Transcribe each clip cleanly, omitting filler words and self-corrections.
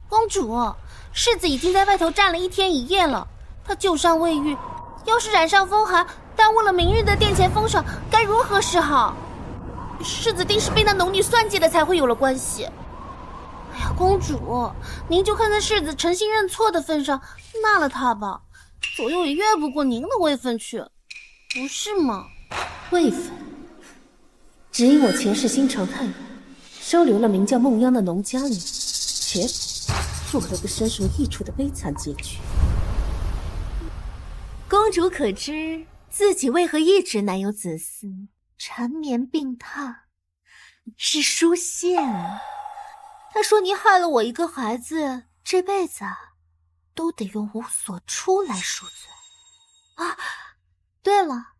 公主，世子已经在外头站了1天1夜了，他旧伤未愈，要是染上风寒，耽误了明日的殿前封赏，该如何是好？世子定是被那农女算计的，才会有了关系。哎呀，公主，您就看在世子诚心认错的份上，纳了他吧，左右也越不过您的位分去，不是吗？位分，只因我前世心肠太软，收留了名叫孟央的农家女，且做了个身首异处的悲惨结局。公主可知自己为何一直难有子嗣，缠绵病榻？是书宪啊，他说你害了我一个孩子，这辈子都得用无所出来赎罪啊！对了，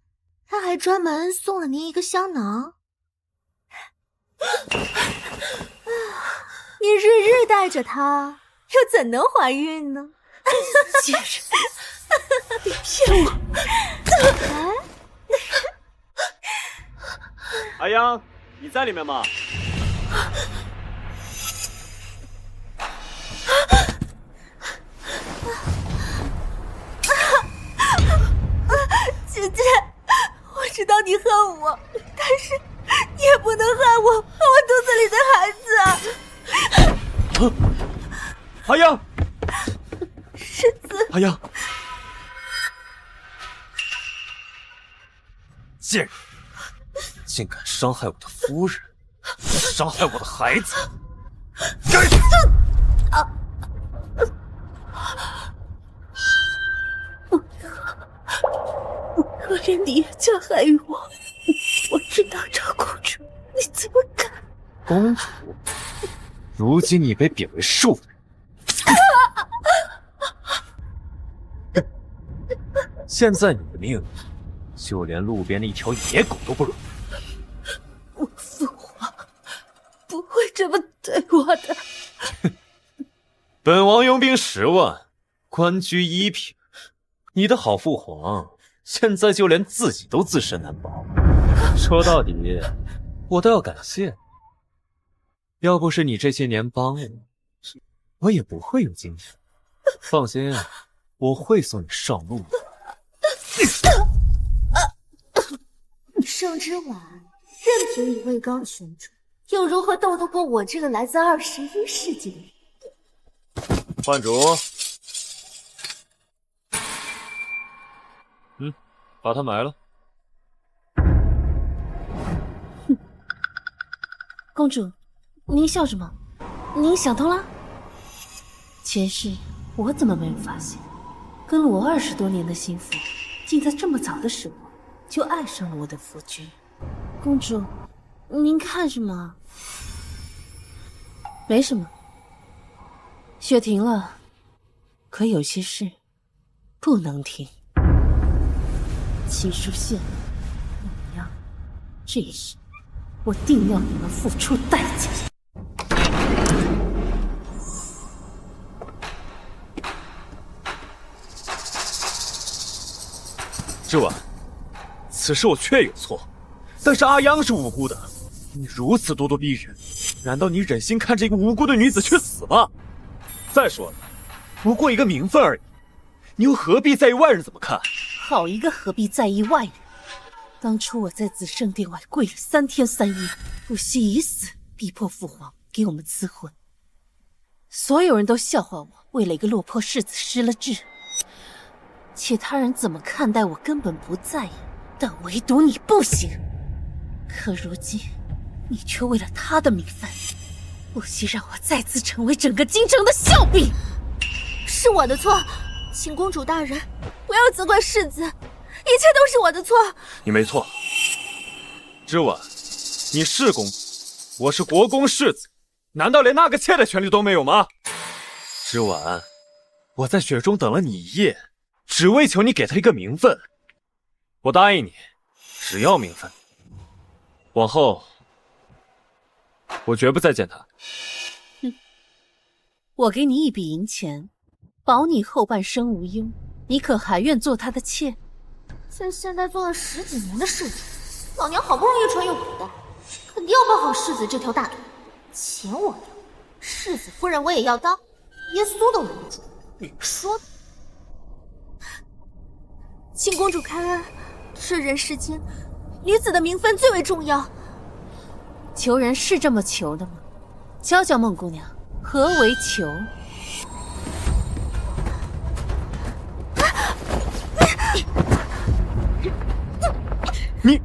他还专门送了您一个香囊。你日日带着它，又怎能怀孕呢？贱人，你骗我！阿央，你在里面吗？姐姐，我知道你恨我，但是你也不能害我肚子里的孩子。阿央，世子，阿央，贱人，竟敢伤害我的夫人，伤害我的孩子，该死！不可怜你也加害于我，我知道赵公主，你怎么敢？公主，如今你被贬为庶人，现在你的命，就连路边的一条野狗都不如。我父皇不会这么对我的。本王佣兵10万，官居1品，你的好父皇现在就连自己都自身难保。说到底，我都要感谢你，要不是你这些年帮我，我也不会有今天。放心，我会送你上路的。盛之婉任凭你位高权重，又如何斗得过我这个来自21世纪的人？换主，把他埋了。公主，您笑什么？您想通了？前世我怎么没有发现，跟了我20多年的心腹，竟在这么早的时候就爱上了我的夫君。公主，您看什么？没什么，雪停了，可有些事不能停。秦书宪、孟央，这一世我定要你们付出代价。之婉，此事我确有错，但是阿央是无辜的。你如此咄咄逼人，难道你忍心看着一个无辜的女子去死吗？再说了，不过一个名分而已，你又何必在意外人怎么看？好一个何必在意外人！当初我在紫圣殿外跪了3天3夜，不惜以死逼迫父皇给我们赐婚。所有人都笑话我为了一个落魄世子失了志，其他人怎么看待我根本不在意，但唯独你不行。可如今，你却为了他的名分，不惜让我再次成为整个京城的笑柄。是我的错，请公主大人不要责怪世子，一切都是我的错。你没错，之婉，你是公主，我是国公世子，难道连那个妾的权利都没有吗？之婉，我在雪中等了你1夜，只为求你给他一个名分。我答应你，只要名分，往后我绝不再见他。我给你一笔银钱，保你后半生无忧，你可还愿做他的妾？在现代做了10几年的世子，老娘好不容易穿越古代，肯定要抱好世子这条大腿。钱我要，世子夫人我也要当。耶稣都拦不住，你说呢？请公主开恩，这人世间，女子的名分最为重要。求人是这么求的吗？教教孟姑娘，何为求？你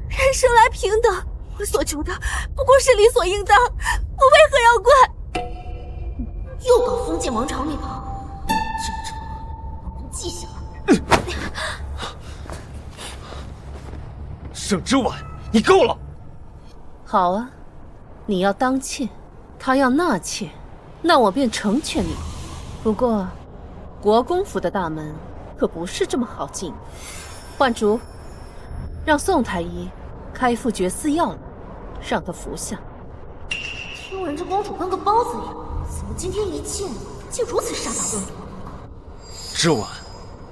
人生来平等，我所求的不过是理所应当，我为何要怪？又搞封建王朝那套，这个仇我们记下来。盛之婉，你够了！好啊，你要当妾，他要纳妾，那我便成全你。不过，国公府的大门可不是这么好进。换主，让宋太医开副绝嗣药来，让他服下。听闻这公主跟个包子一样，怎么今天一见就如此杀伐论武？之婉，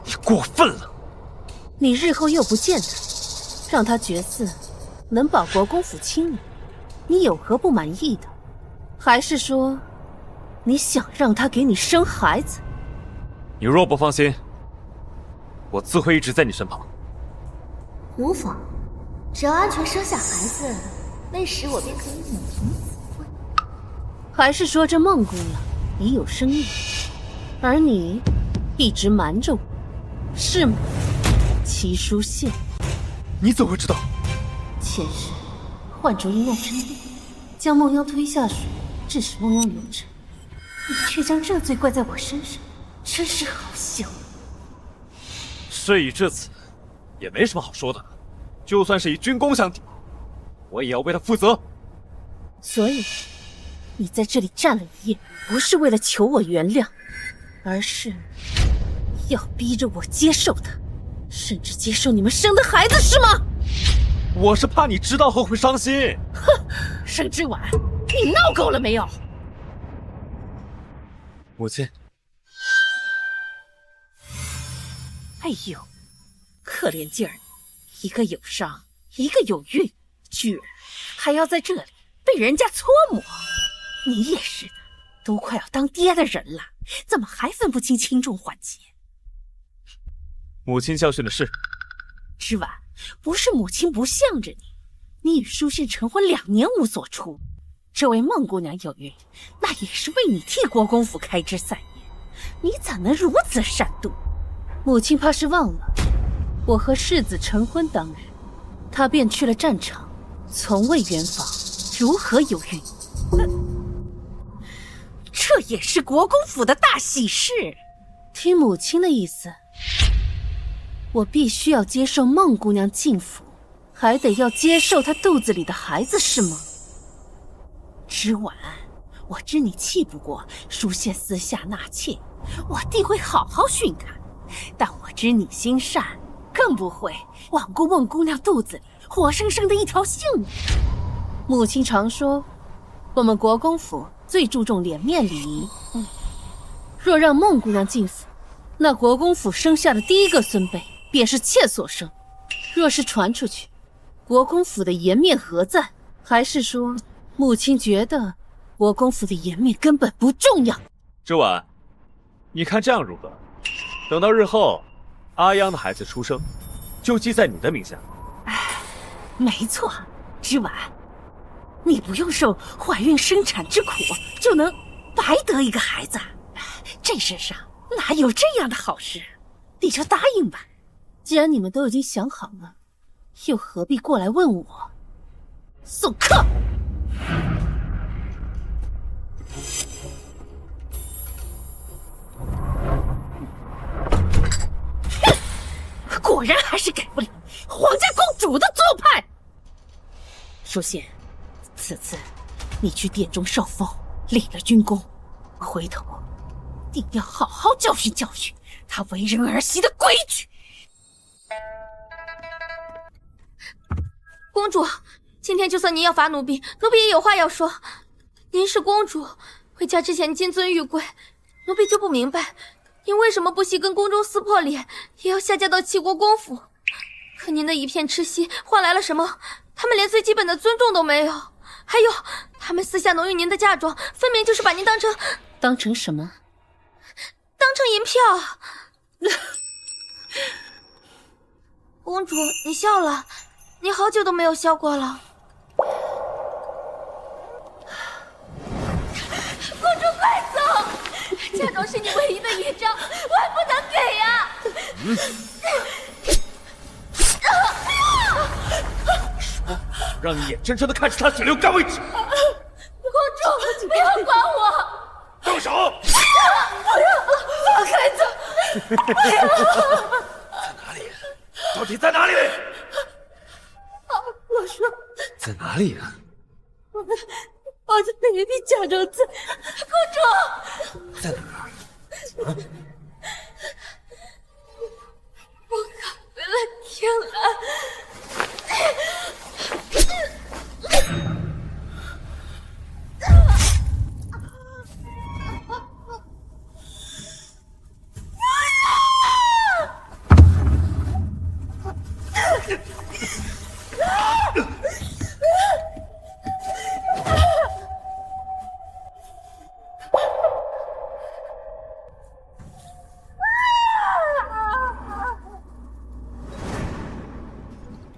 你过分了！你日后又不见他，让他绝嗣，能保国公府清明，你有何不满意的？还是说，你想让他给你生孩子？你若不放心，我自会一直在你身旁。无妨，只要安全生下孩子，那时我便可以母凭子贵。还是说这孟姑娘已有身孕，而你一直瞒着我，是吗？齐书宪，你怎会知道？前世幻竹因要生病，将梦妖推下水，致使梦妖有症，你却将这罪怪在我身上，真是好笑。事已至此，也没什么好说的。就算是以军功相抵，我也要为他负责。所以，你在这里站了一夜，不是为了求我原谅，而是要逼着我接受他，甚至接受你们生的孩子，是吗？我是怕你知道后会伤心。哼，盛之婉，你闹够了没有？母亲，哎呦，可怜劲儿，一个有伤，一个有孕，居然还要在这里被人家搓磨。你也是的，都快要当爹的人了，怎么还分不清轻重缓急？母亲教训的是。之婉，不是母亲不向着你，你与书宪成婚2年无所出，这位孟姑娘有孕，那也是为你替国公府开枝散叶，你怎能如此善妒？母亲怕是忘了，我和世子成婚当日，她便去了战场，从未圆房，如何有孕？这也是国公府的大喜事。听母亲的意思，我必须要接受孟姑娘进府，还得要接受她肚子里的孩子，是吗？之婉，我知你气不过书宪私下纳妾，我定会好好训他。但我知你心善，更不会罔顾孟姑娘肚子里活生生的一条性命。母亲常说，我们国公府最注重脸面礼仪。若让孟姑娘进府，那国公府生下的第一个孙辈便是妾所生。若是传出去，国公府的颜面何在？还是说，母亲觉得国公府的颜面根本不重要？之婉，你看这样如何？等到日后阿央的孩子出生，就记在你的名下。没错，之婉，你不用受怀孕生产之苦，就能白得一个孩子。这世上哪有这样的好事？你就答应吧。既然你们都已经想好了，又何必过来问我？送客！果然还是改不了皇家公主的做派。书宪，此次你去殿中受封，立了军功，回头定要好好教训教训他为人儿媳的规矩。公主，今天就算您要罚奴婢，奴婢也有话要说。您是公主，回家之前金尊玉贵，奴婢就不明白，您为什么不惜跟宫中撕破脸，也要下嫁到齐国公府？可您的一片痴心换来了什么？他们连最基本的尊重都没有。还有，他们私下挪用您的嫁妆，分明就是把您当成什么？当成银票。公主，你笑了，你好久都没有笑过了。公主，快走！嫁妆是你唯一的遗诏，我还不能给呀！让你眼睁睁的看着他血流干为止。公主，不要管我！动手！不要，放开他！在哪里？到底在哪里？我说在哪里啊？我的那一笔嫁妆在公主，在哪儿？我赶回了天蓝。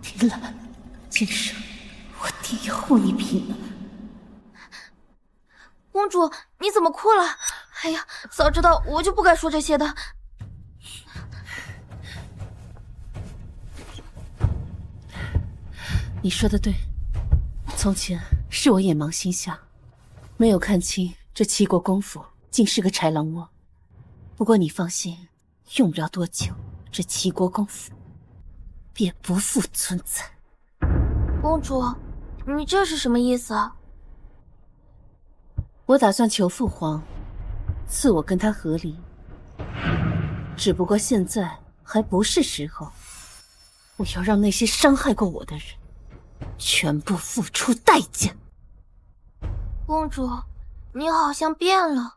天蓝，今生我定要护你平安。公主，你怎么哭了？哎呀，早知道我就不该说这些的。你说的对，从前是我眼盲心瞎，没有看清这齐国公府竟是个豺狼窝。不过你放心，用不了多久，这齐国公府便不复存在。公主，你这是什么意思啊？我打算求父皇赐我跟他和离，只不过现在还不是时候。我要让那些伤害过我的人全部付出代价。公主，你好像变了。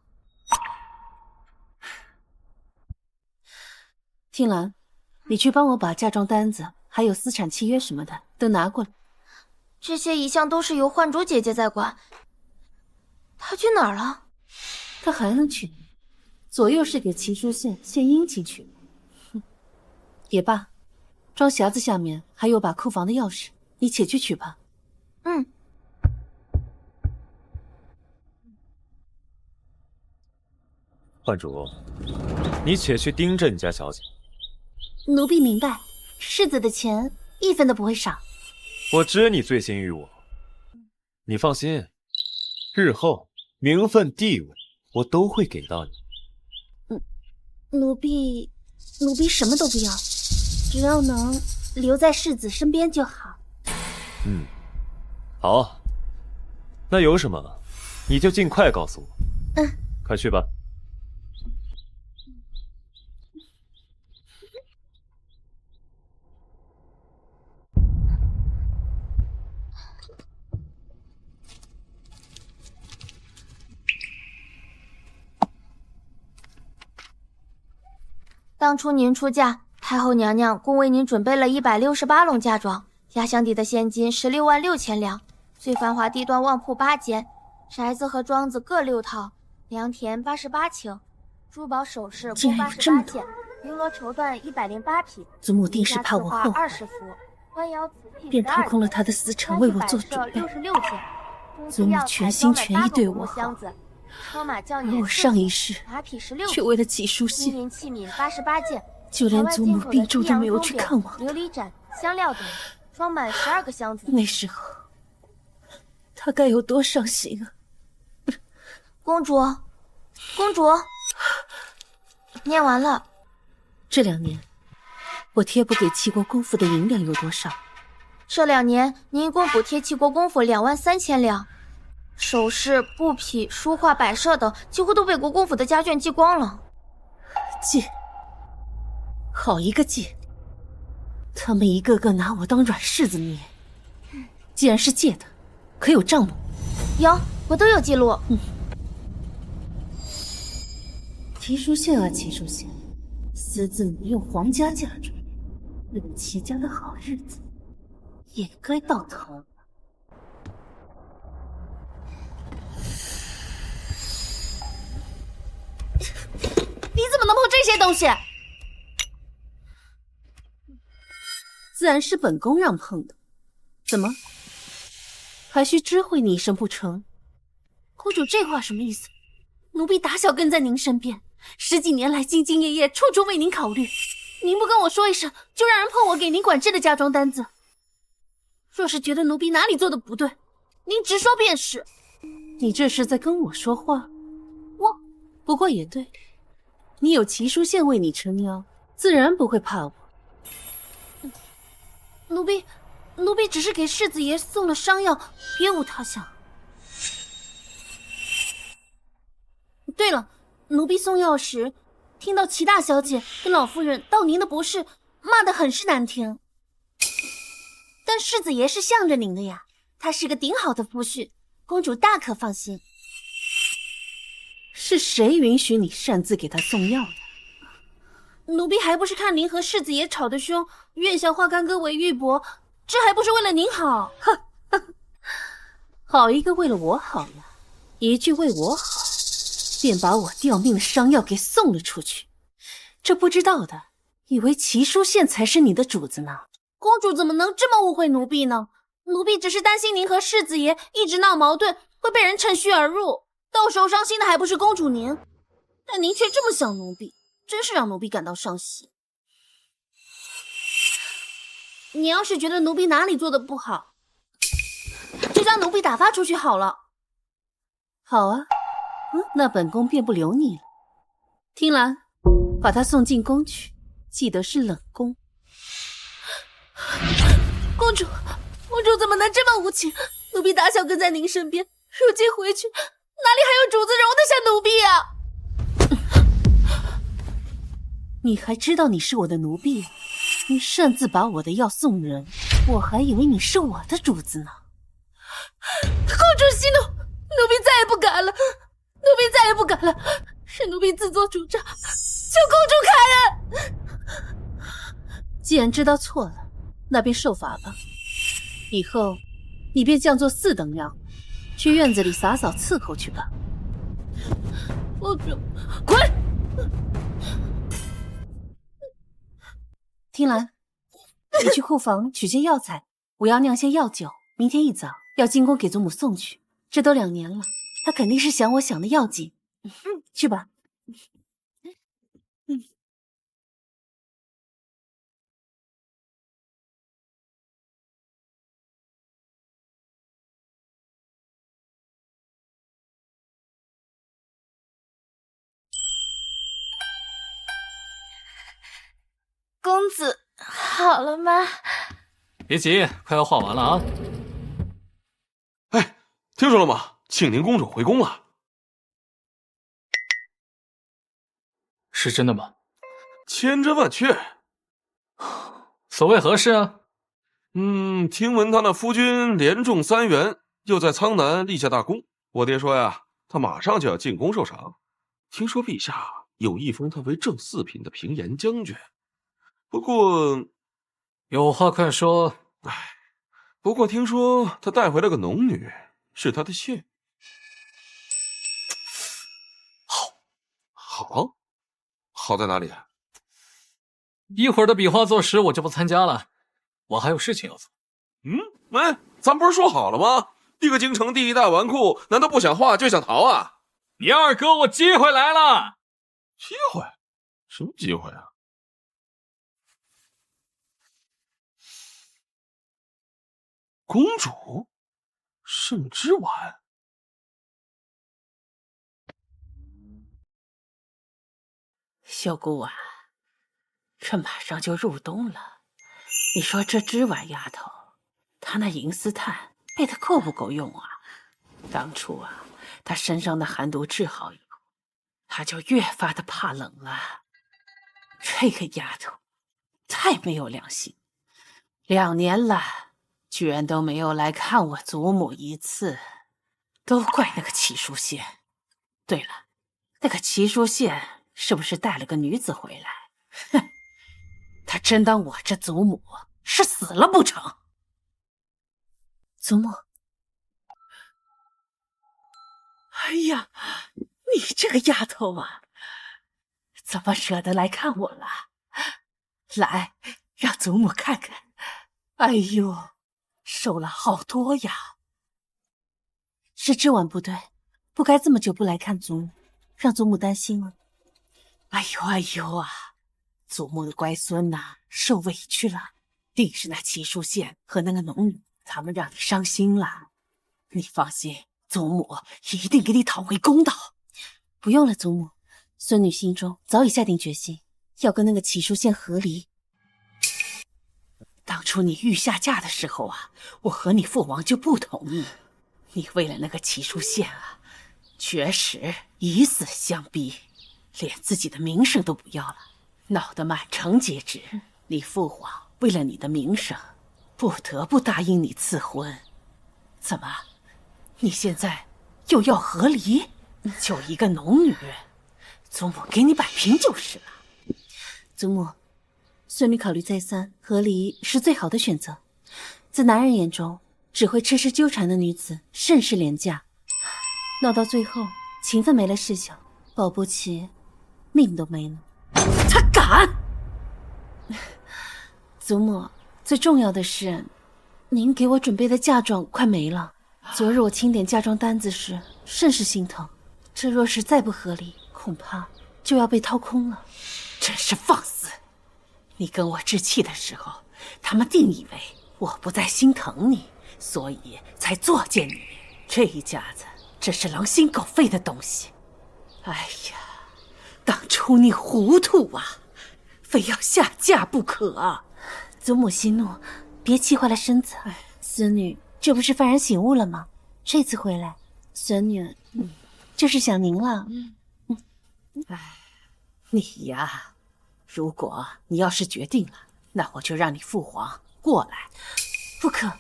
听兰，你去帮我把嫁妆单子还有私产契约什么的都拿过来。这些一向都是由幻竹姐姐在管，她去哪儿了？她还能去？左右是给齐书县献殷勤去。哼，也罢，装匣子下面还有把库房的钥匙，你且去取吧。嗯。幻竹，你且去盯着你家小姐。奴婢明白，世子的钱一分都不会少。我知你醉心于我，你放心，日后名分地位我都会给到你。奴婢什么都不要，只要能留在世子身边就好。嗯，好，那有什么你就尽快告诉我。快去吧。当初您出嫁，太后娘娘共为您准备了168笼嫁妆，压箱底的现金16万6千两，最繁华地段旺铺8间，宅子和庄子各6套，良田88顷，珠宝首饰共88件，绫罗绸缎108匹。祖母定是怕我后悔20幅，官窑瓷器便掏空了他的私产为我做准备。66件，祖母全心全意对我好，而我上一世却为了齐书县，金银器皿88件，就连祖母病重都没有去看望。琉璃盏、香料等，装满12个箱子。那时候，他该有多伤心啊！公主，念完了。这2年，我贴补给齐国公府的银两有多少？这2年，您一共补贴齐国公府2万3千两。首饰、布匹、书画、摆设等，几乎都被国公府的家眷寄光了。借，好一个借！他们一个个拿我当软柿子捏。既然是借的，可有账目？有，我都有记录。齐书县啊，齐书县，私自挪用皇家嫁妆，为了齐家的好日子，也该到头了。这些东西？自然是本宫让碰的，怎么还需知会你一声不成？公主这话什么意思？奴婢打小跟在您身边，10几年来兢兢业业，处处为您考虑。您不跟我说一声，就让人碰我给您管制的嫁妆单子。若是觉得奴婢哪里做的不对，您直说便是。你这是在跟我说话？我不过也对，你有齐书宪为你撑腰，自然不会怕我。奴婢只是给世子爷送了伤药，别无他想。对了，奴婢送药时听到齐大小姐跟老夫人道您的不是，骂得很是难听。但世子爷是向着您的呀，他是个顶好的夫婿，公主大可放心。是谁允许你擅自给他送药的？奴婢还不是看您和世子爷吵得凶，愿笑话干戈为玉帛，这还不是为了您好？好一个为了我好呀！一句为我好，便把我吊命的伤药给送了出去。这不知道的，以为齐书宪才是你的主子呢。公主怎么能这么误会奴婢呢？奴婢只是担心您和世子爷一直闹矛盾，会被人趁虚而入，到时候伤心的还不是公主您？但您却这么想奴婢，真是让奴婢感到伤心。你要是觉得奴婢哪里做的不好，就将奴婢打发出去好了。好啊，那本宫便不留你了。听兰，把他送进宫去，记得是冷宫。公主怎么能这么无情？奴婢打小跟在您身边，如今回去，哪里还有主子容得下奴婢啊？你还知道你是我的奴婢？你擅自把我的药送人，我还以为你是我的主子呢。公主息怒，奴婢再也不敢了，奴婢再也不敢了，是奴婢自作主张，求公主开恩。既然知道错了，那便受罚吧。以后你便降作4等药，去院子里洒扫伺候去吧。公主，滚！听兰，你去库房取些药材，我要酿些药酒，明天一早要进宫给祖母送去。这都2年了，她肯定是想我想的要紧。去吧。公子好了吗？别急，快要画完了啊！哎，听说了吗？庆宁公主回宫了。是真的吗？千真万确。所谓何事啊？听闻他那夫君连中3元，又在苍南立下大功。我爹说呀，他马上就要进宫受赏。听说陛下有意封他为正4品的平颜将军。不过，有话快说。不过听说他带回了个农女，是他的妾。好在哪里？一会儿的比划作诗我就不参加了，我还有事情要做。咱不是说好了吗？一个京城第一大纨绔，难道不想画就想逃啊？你二哥，我机会来了！机会？什么机会啊？公主，圣之丸。秀姑啊，这马上就入冬了，你说这织婉丫头，她那银丝炭备的够不够用啊？当初啊，她身上的寒毒治好以后，她就越发的怕冷了。这个丫头太没有良心，2年了，居然都没有来看我祖母一次，都怪那个齐书宪。对了，那个齐书宪是不是带了个女子回来？哼，他真当我这祖母是死了不成？祖母，哎呀，你这个丫头啊，怎么舍得来看我了？来，让祖母看看。哎呦，瘦了好多呀！是之婉不对，不该这么久不来看祖母，让祖母担心了。哎呦啊！祖母的乖孙呐，受委屈了，定是那齐淑宪和那个农女，他们让你伤心了。你放心，祖母一定给你讨回公道。不用了，祖母，孙女心中早已下定决心，要跟那个齐淑宪和离。当初你欲下嫁的时候啊，我和你父王就不同意。你为了那个齐淑宪啊，确实以死相逼，连自己的名声都不要了，闹得满城皆知。你父皇为了你的名声，不得不答应你赐婚。怎么，你现在又要和离？就一个农女，祖母给你摆平就是了。祖母，孙女考虑再三，和离是最好的选择。在男人眼中，只会痴痴纠缠的女子甚是廉价，闹到最后情分没了事小，保不齐命都没了。他敢！祖母，最重要的是，您给我准备的嫁妆快没了。昨日我清点嫁妆单子时，甚是心疼。这若是再不合理，恐怕就要被掏空了。真是放肆！你跟我置气的时候，他们定以为我不再心疼你，所以才作践你。这一家子真是狼心狗肺的东西。哎呀，当初你糊涂啊，非要下嫁不可。祖母息怒，别气坏了身子。孙女这不是幡然醒悟了吗？这次回来，孙女就是想您了。你呀，如果你要是决定了，那我就让你父皇过来。不可，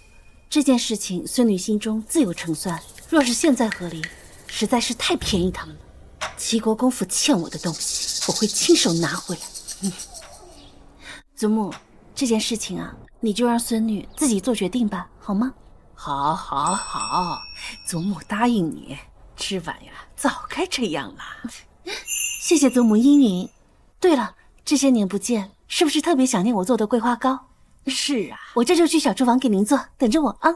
这件事情孙女心中自有成算。若是现在和离，实在是太便宜他们了。齐国公府欠我的东西，我会亲手拿回来。祖母，这件事情啊，你就让孙女自己做决定吧，好吗？好，祖母答应你。之婉呀，早该这样了。谢谢祖母应允。对了，这些年不见，是不是特别想念我做的桂花糕？是啊，我这就去小厨房给您做，等着我啊。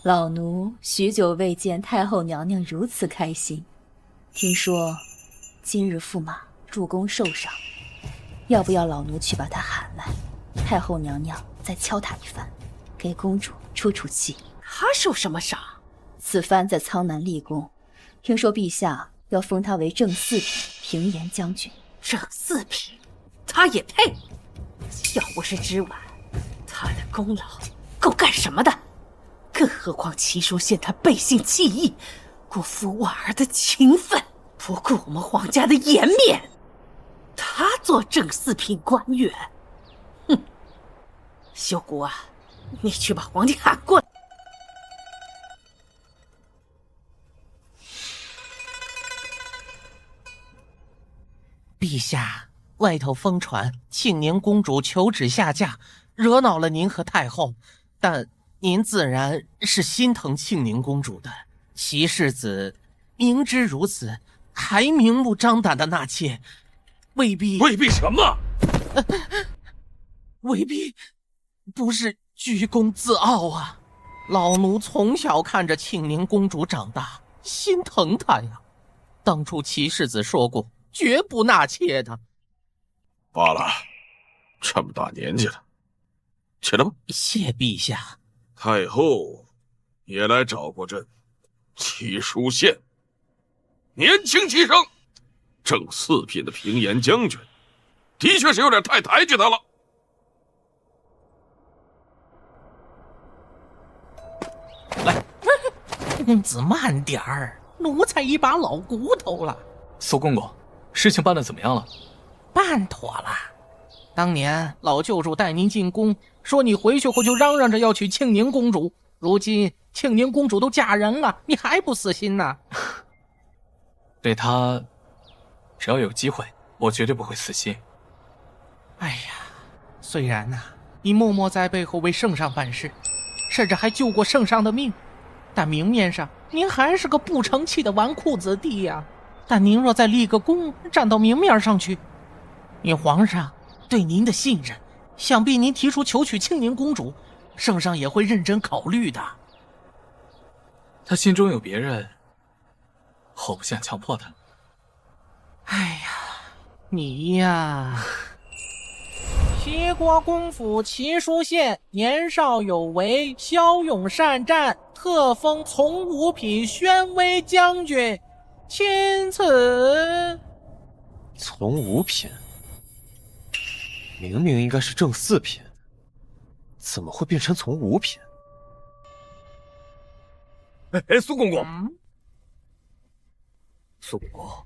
老奴许久未见太后娘娘如此开心，听说今日驸马入宫受赏，要不要老奴去把她喊来？太后娘娘再敲他一番，给公主出出气。他受什么赏？此番在苍南立功，听说陛下要封他为正四品平颜将军。正四品，他也配？要不是之婉，他的功劳够干什么的？更何况齐淑宪他背信弃义，辜负婉儿的情分，不顾我们皇家的颜面，他做正四品官员。哼！修姑啊，你去把皇帝喊过来。陛下，外头疯传庆宁公主求旨下嫁，惹恼了您和太后，但您自然是心疼庆宁公主的。齐世子明知如此，还明目张胆的纳妾，未必什么？未必不是居功自傲啊！老奴从小看着庆宁公主长大，心疼她呀。当初齐世子说过，绝不纳妾的。罢了，这么大年纪了，起来吧。谢陛下。太后也来找过朕，齐淑宪年轻气盛，正四品的平颜将军，的确是有点太抬举他了。来，公子慢点儿，奴才一把老骨头了。苏公公，事情办得怎么样了？办妥了。当年老舅主带您进宫，说你回去后就嚷嚷着要娶庆宁公主，如今庆宁公主都嫁人了，你还不死心呢？对她，只要有机会，我绝对不会死心。哎呀，虽然你默默在背后为圣上办事，甚至还救过圣上的命，但明面上您还是个不成器的纨绔子弟呀。但您若再立个功，站到明面上去，以皇上对您的信任，想必您提出求娶庆宁公主，圣上也会认真考虑的。他心中有别人，我不想强迫他。哎呀，你呀，齐国公府齐书县年少有为，骁勇善战，特封从五品宣威将军，钦此。从五品，明明应该是正四品，怎么会变成从五品？苏公公，苏公公，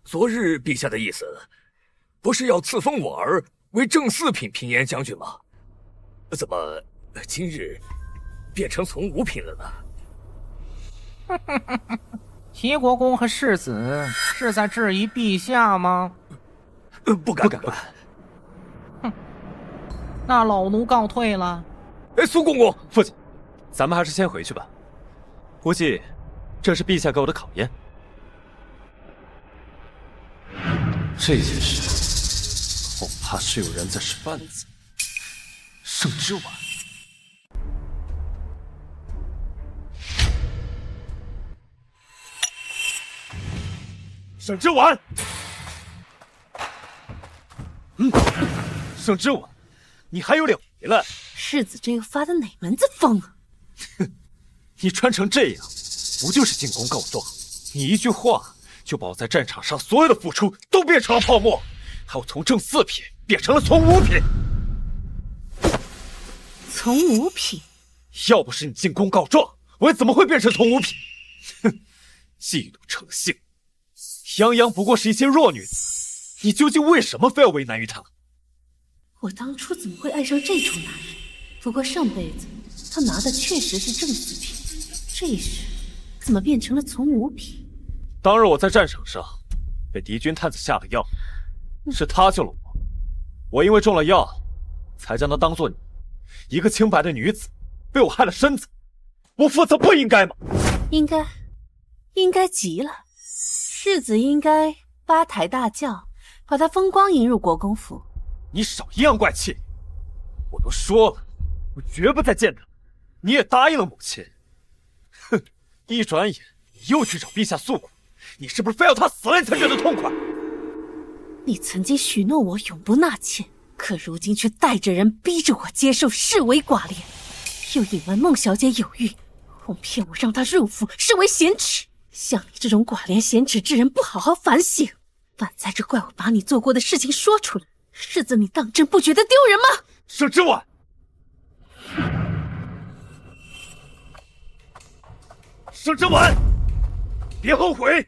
昨日陛下的意思，不是要赐封我儿为正四品平延将军吗？怎么今日变成从五品了呢？齐国公和世子是在质疑陛下吗？不敢。哼，那老奴告退了。苏公公，父亲，咱们还是先回去吧。估计这是陛下给我的考验。这件事恐怕是有人在使绊子。圣之丸，圣之丸，圣之丸，你还有脸回来？世子这又发的哪门子疯啊？哼！你穿成这样，不就是进宫告状？你一句话就把我在战场上所有的付出都变成了泡沫，还有从正四品变成了从五品。从五品？要不是你进宫告状，我怎么会变成从五品？哼！嫉妒成性，泱泱不过是一些弱女子，你究竟为什么非要为难于她？我当初怎么会爱上这种男人？不过上辈子他拿的确实是正四品。这一世怎么变成了从五品？当日我在战场上被敌军探子下了药，是他救了我。我因为中了药，才将她当做你一个清白的女子，被我害了身子。我负责不应该吗？应该极了。世子应该八抬大轿，把她风光迎入国公府。你少阴阳怪气！我都说了，我绝不再见他。你也答应了母亲。哼！一转眼你又去找陛下诉苦，你是不是非要他死了你才觉得痛快？你曾经许诺我永不纳妾，可如今却带着人逼着我接受视为寡廉，又隐瞒孟小姐有孕，哄骗我让她入府，视为贤耻。像你这种寡廉鲜耻之人，不好好反省，反在这怪我把你做过的事情说出来，世子你当真不觉得丢人吗？圣之丸，圣之丸，别后悔！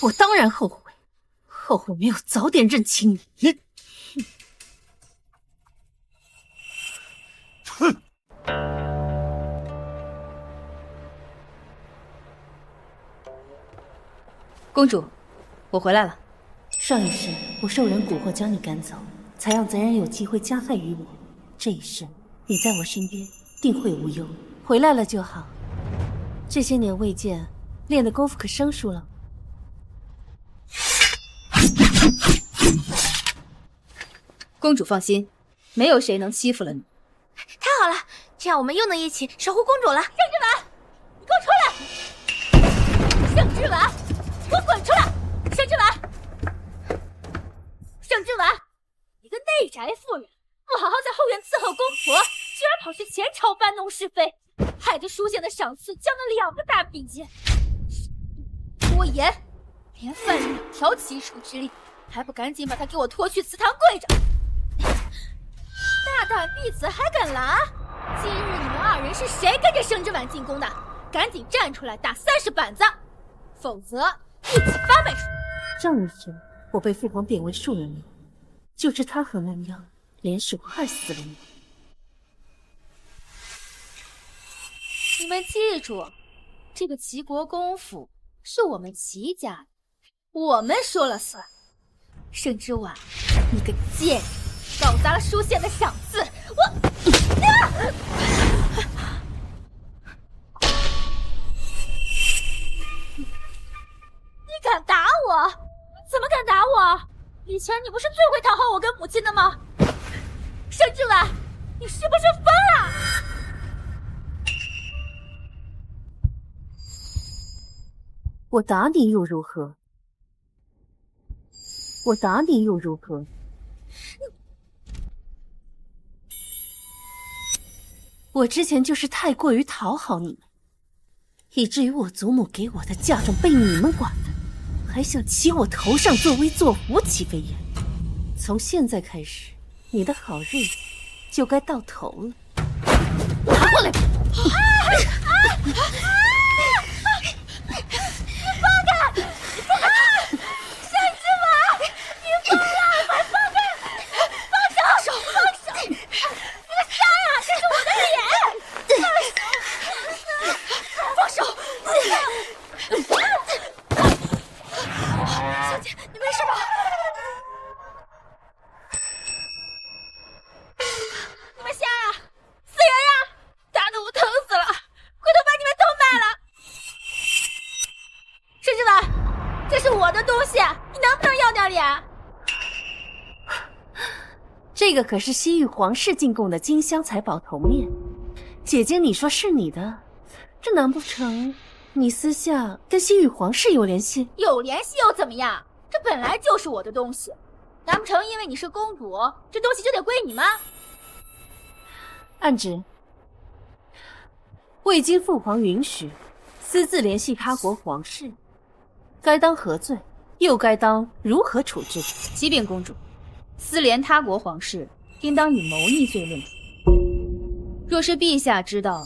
我当然后悔，后悔没有早点认清你。你，哼！公主，我回来了。上一世我受人蛊惑将你赶走，才让贼人有机会加害于我。这一世你在我身边，定会无忧。回来了就好。这些年未见，练的功夫可生疏了。公主放心，没有谁能欺负了你。太好了，这样我们又能一起守护公主了。盛之丸，你给我出来！盛之丸，给我滚出来！盛之丸，盛之丸，一个内宅妇人，不好好在后院伺候公婆，居然跑去前朝搬弄是非，害得书县的赏赐降了2个大品阶。多言，连犯2条奇耻之例，还不赶紧把他给我拖去祠堂跪着！大胆婢子还敢拦？今日你们2人是谁跟着盛之丸进宫的？赶紧站出来打30板子，否则一起8倍数！上一世我被父皇贬为庶人了，就是他和那样联手害死了你。你们记住，这个齐国公府是我们齐家的，我们说了算。盛之丸，你个贱人，搞砸了书县的赏赐，我……敢打我？以前你不是最会讨好我跟母亲的吗？盛之婉，你是不是疯了？我打你又如何？我打你又如何？我之前就是太过于讨好你们，以至于我祖母给我的嫁妆被你们管的，还想骑我头上作威作福，岂非也？从现在开始，你的好日子就该到头了。拿过来吧！这个可是西域皇室进贡的金镶彩宝头面，姐姐你说是你的，这难不成你私下跟西域皇室有联系？有联系又怎么样？这本来就是我的东西，难不成因为你是公主，这东西就得归你吗？暗指，未经父皇允许，私自联系他国皇室，该当何罪？又该当如何处置？启禀公主，私联他国皇室，应当以谋逆罪论处。若是陛下知道，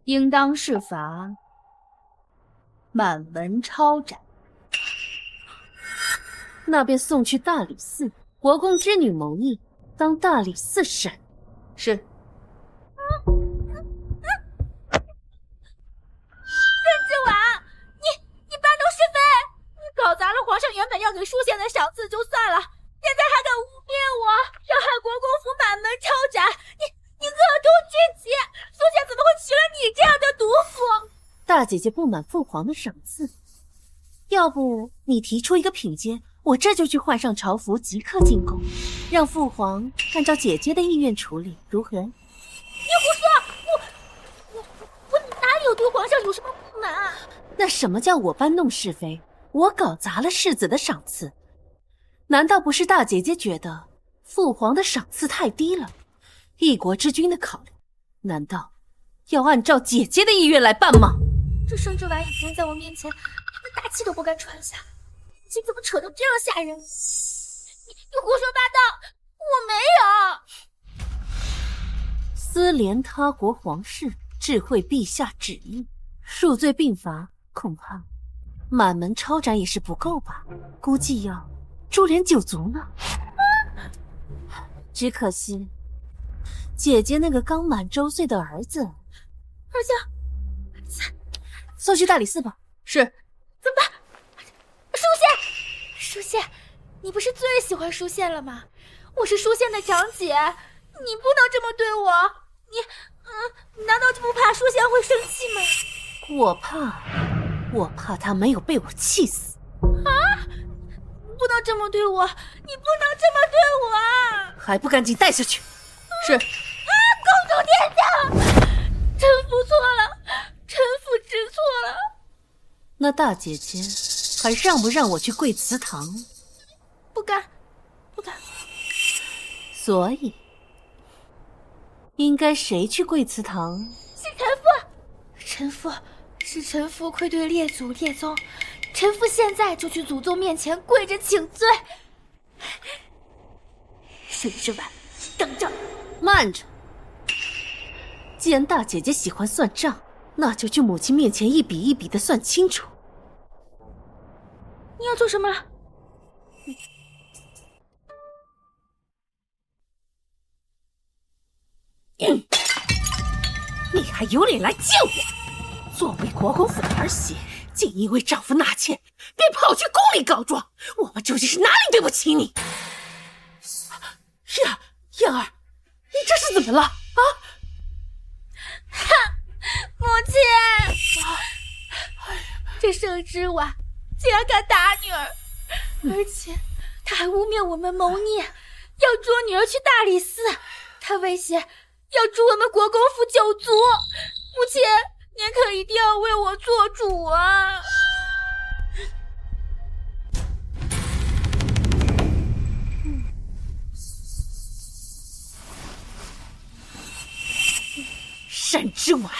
应当是罚满门抄斩。那便送去大理寺，国公之女谋逆，当大理寺审。是。搞砸了皇上原本要给书宪的赏赐就算了，现在还敢污蔑我，要害国公府满门抄斩，你恶毒至极！书宪怎么会娶了你这样的毒妇？大姐姐不满父皇的赏赐，要不你提出一个品阶，我这就去换上朝服，即刻进宫，让父皇按照姐姐的意愿处理，如何？你胡说！我哪里有对皇上有什么不满啊？那什么叫我搬弄是非？我搞砸了世子的赏赐，难道不是大姐姐觉得父皇的赏赐太低了？一国之君的考虑，难道要按照姐姐的意愿来办吗？这盛之婉以前在我面前连个大气都不敢喘下，今怎么扯得这样吓人？你胡说八道！我没有。私联他国皇室，智慧陛下旨意，数罪并罚，恐怕满门抄斩也是不够吧，估计要株连9族呢。只可惜，姐姐那个刚满周岁的儿子，送去大理寺吧。是。怎么办？书宪，你不是最喜欢书宪了吗？我是书宪的长姐，你不能这么对我。你难道就不怕书宪会生气吗？我怕他没有被我气死。啊！不能这么对我，你不能这么对我！还不赶紧带下去！是。公主殿下，臣服错了，臣服知错了。那大姐姐还让不让我去跪祠堂？不敢。所以，应该谁去跪祠堂？是臣父。是臣父愧对列祖列宗，臣父现在就去祖宗面前跪着请罪。盛之婉，等着！慢着！既然大姐姐喜欢算账，那就去母亲面前一笔一笔的算清楚。你要做什么？你还有脸来见我？作为国公府的儿媳，竟因为丈夫纳妾，便跑去宫里告状，我们究竟是哪里对不起你？燕儿，你这是怎么了啊？母亲，这盛之婉竟然敢打女儿，而且他还污蔑我们谋逆，要捉女儿去大理寺。他威胁要诛我们国公府9族。母亲，您可一定要为我做主啊！沈之婉，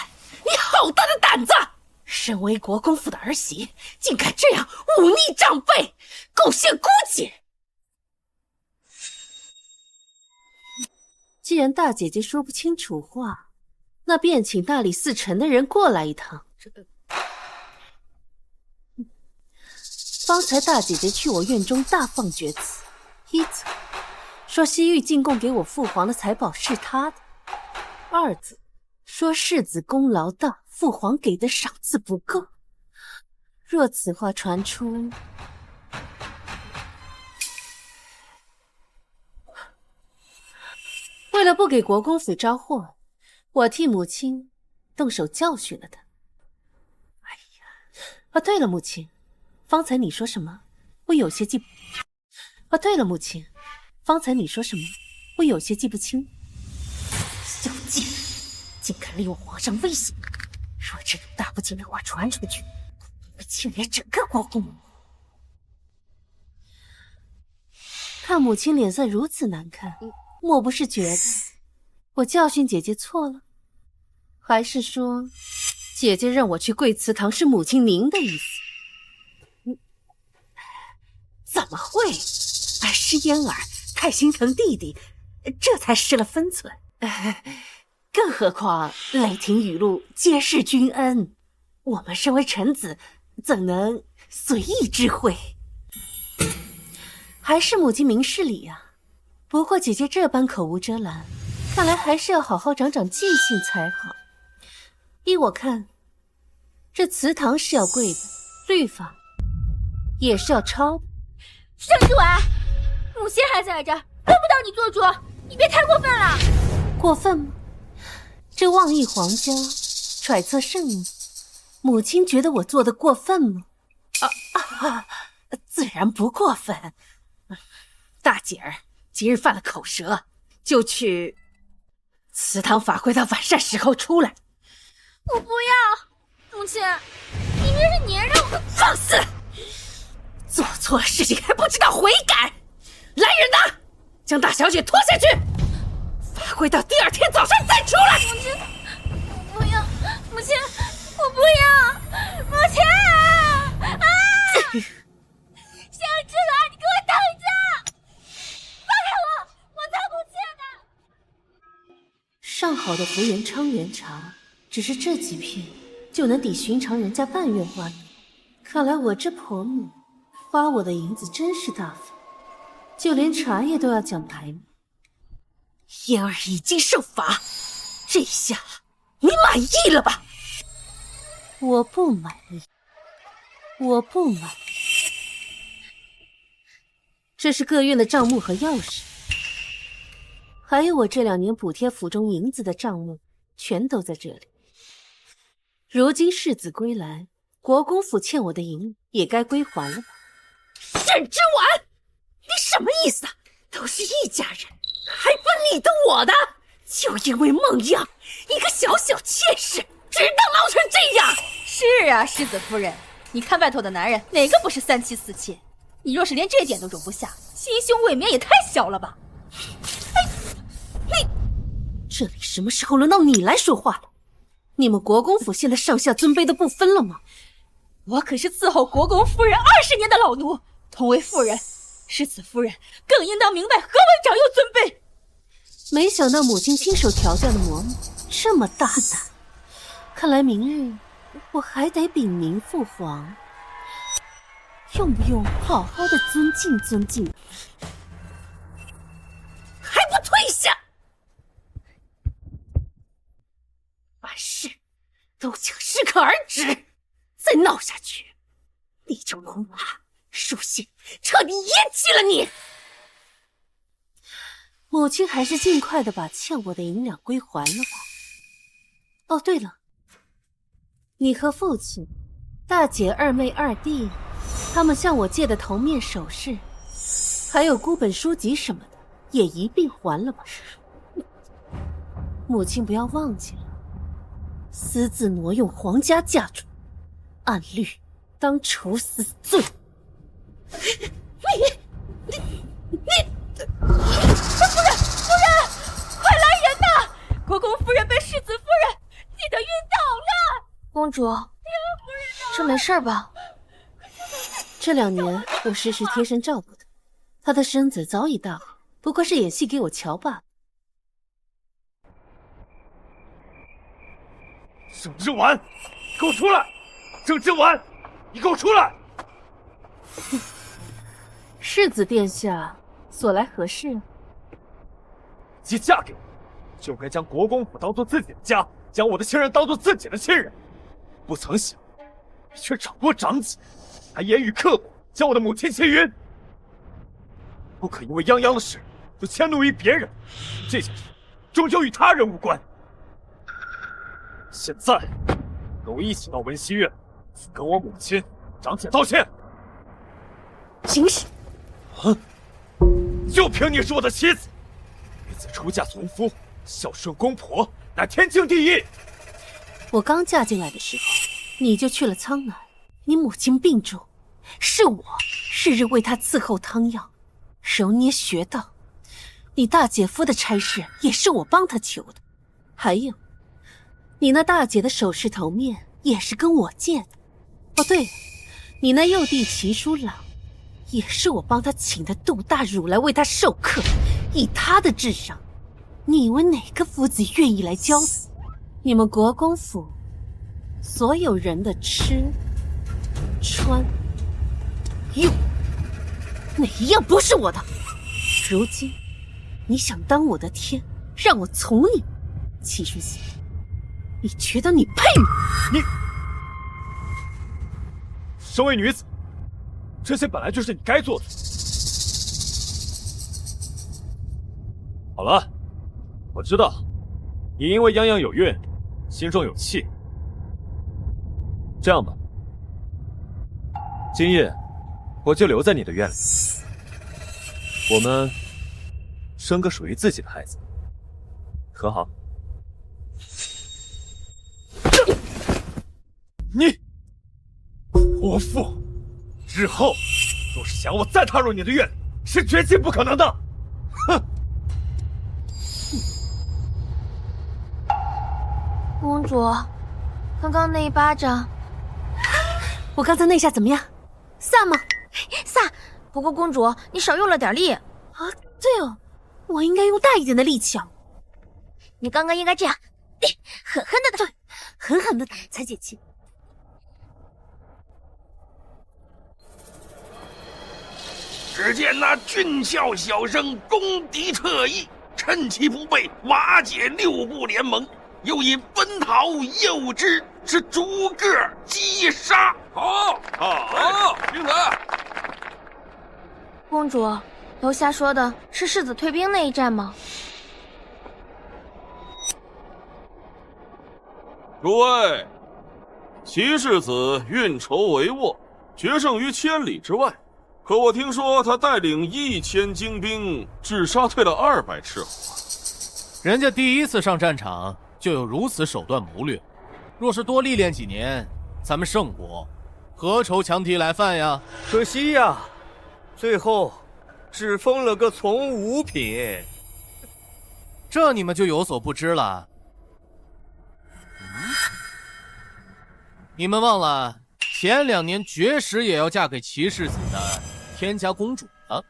你好大的胆子！身为国公府的儿媳，竟敢这样忤逆长辈，构陷孤姐！既然大姐姐说不清楚话，那便请大理寺丞的人过来一趟。方才大姐姐去我院中大放厥词，一则说西域进贡给我父皇的财宝是他的，二则说世子功劳大，父皇给的赏赐不够。若此话传出，为了不给国公府招祸，我替母亲动手教训了他。哎呀，对了，母亲，方才你说什么？我有些记不……对了，母亲，方才你说什么？我有些记不清。小贱！竟敢利用皇上威胁，若这种大不敬的话传出去，会牵连整个国公。看母亲脸色如此难看，莫不是觉得我教训姐姐错了？还是说，姐姐让我去贵祠堂是母亲您的意思？怎么会？儿失燕儿，太心疼弟弟，这才失了分寸。更何况雷霆雨露皆是君恩，我们身为臣子，怎能随意知会？还是母亲明事理呀。不过姐姐这般口无遮拦，看来还是要好好长长记性才好。依我看，这祠堂是要跪的，律法也是要抄的。盛之婉，母亲还在这儿，轮不到你做主，你别太过分了。过分吗？这妄议皇家，揣测圣意，母亲觉得我做的过分吗？自然不过分。大姐儿今日犯了口舌，就去祠堂法会到晚膳时候出来。我不要，母亲，明明是您让我放肆！做错了事情还不知道悔改！来人呐，将大小姐拖下去！法会到第2天早上再出来。母亲，我不要，母亲，我不要，母亲啊！小智啊，你给我等着！放开我，我才不去呢！上好的福元昌元茶，只是这几片就能抵寻常人家半月花银。看来我这婆母花我的银子真是大方，就连茶叶都要讲排面。燕儿已经受罚，这下你满意了吧？我不满意，我不满意。这是各院的账目和钥匙，还有我这2年补贴府中银子的账目，全都在这里。如今世子归来，国公府欠我的银也该归还了吧？沈之婉，你什么意思啊？都是一家人，还分你的我的，就因为孟样一个小小妾室，值当闹成这样？是啊，世子夫人，你看外头的男人哪个不是3妻4妾？你若是连这点都容不下，心胸未免也太小了吧？你这里什么时候轮到你来说话了？你们国公府现在上下尊卑都不分了吗？我可是伺候国公夫人20年的老奴，同为妇人，世子夫人更应当明白何为长幼尊卑。没想到母亲亲手调教的嬷嬷这么大胆，看来明日我还得禀明父皇，用不用好好的尊敬尊敬？还不退下！办事都请适可而止，再闹下去，你这龙娃属性彻底咽气了你！母亲还是尽快的把欠我的银两归还了吧。哦，对了，你和父亲、大姐、二妹、二弟他们向我借的头面首饰，还有孤本书籍什么的，也一并还了吧。母亲不要忘记了，私自挪用皇家嫁妆，按律当处死罪。夫人，快来人呐！国公夫人被世子夫人气得晕倒了。公主，这没事吧？这2年我时时贴身照顾她，她的身子早已大好，不过是演戏给我瞧罢了。郑之婉，给我出来！郑之婉，你给我出来！世子殿下所来何事啊？既嫁给我，就该将国公府当做自己的家，将我的亲人当做自己的亲人。不曾想，你却长多长己，还言语刻薄，将我的母亲气晕。不可因为泱泱的事就迁怒于别人，这件事终究与他人无关。现在，跟我一起到文熙院，去跟我母亲长姐道歉。行使。就凭你是我的妻子，女子出嫁从夫，孝顺公婆，乃天经地义。我刚嫁进来的时候，你就去了苍南，你母亲病重，是我日日为她伺候汤药，揉捏穴道。你大姐夫的差事也是我帮她求的，还有，你那大姐的首饰头面也是跟我借的。哦，对了，你那幼弟齐书郎，也是我帮他请的杜大儒来为他授课。以他的智商，你以为哪个夫子愿意来教子？你们国公府所有人的吃、穿、用，哪一样不是我的？如今你想当我的天，让我从你？齐书信，你觉得你配吗？你身为女子，这些本来就是你该做的。好了，我知道你因为泱泱有孕，心中有气。这样吧，今夜我就留在你的院里，我们生个属于自己的孩子，可好？你泼妇！日后若是想我再踏入你的院里，是绝对不可能的。哼！公主，刚刚那一巴掌，我刚才那下怎么样？飒吗？飒。不过公主，你少用了点力。啊，对哦，我应该用大一点的力气啊。你刚刚应该这样，狠狠的打，对，狠狠的打才解气。只见那俊俏小生攻敌特异，趁其不备，瓦解6部联盟，又引奔逃诱之，是逐个击杀。好，英子。公主，楼下说的是世子退兵那一战吗？诸位，齐世子运筹帷幄，决胜于千里之外。可我听说他带领1000精兵，只杀退了200赤火。人家第一次上战场就有如此手段谋略，若是多历练几年，咱们圣国何愁强敌来犯呀？可惜呀，最后只封了个从五品。这你们就有所不知了。你们忘了前2年绝食也要嫁给齐世子的天家公主了。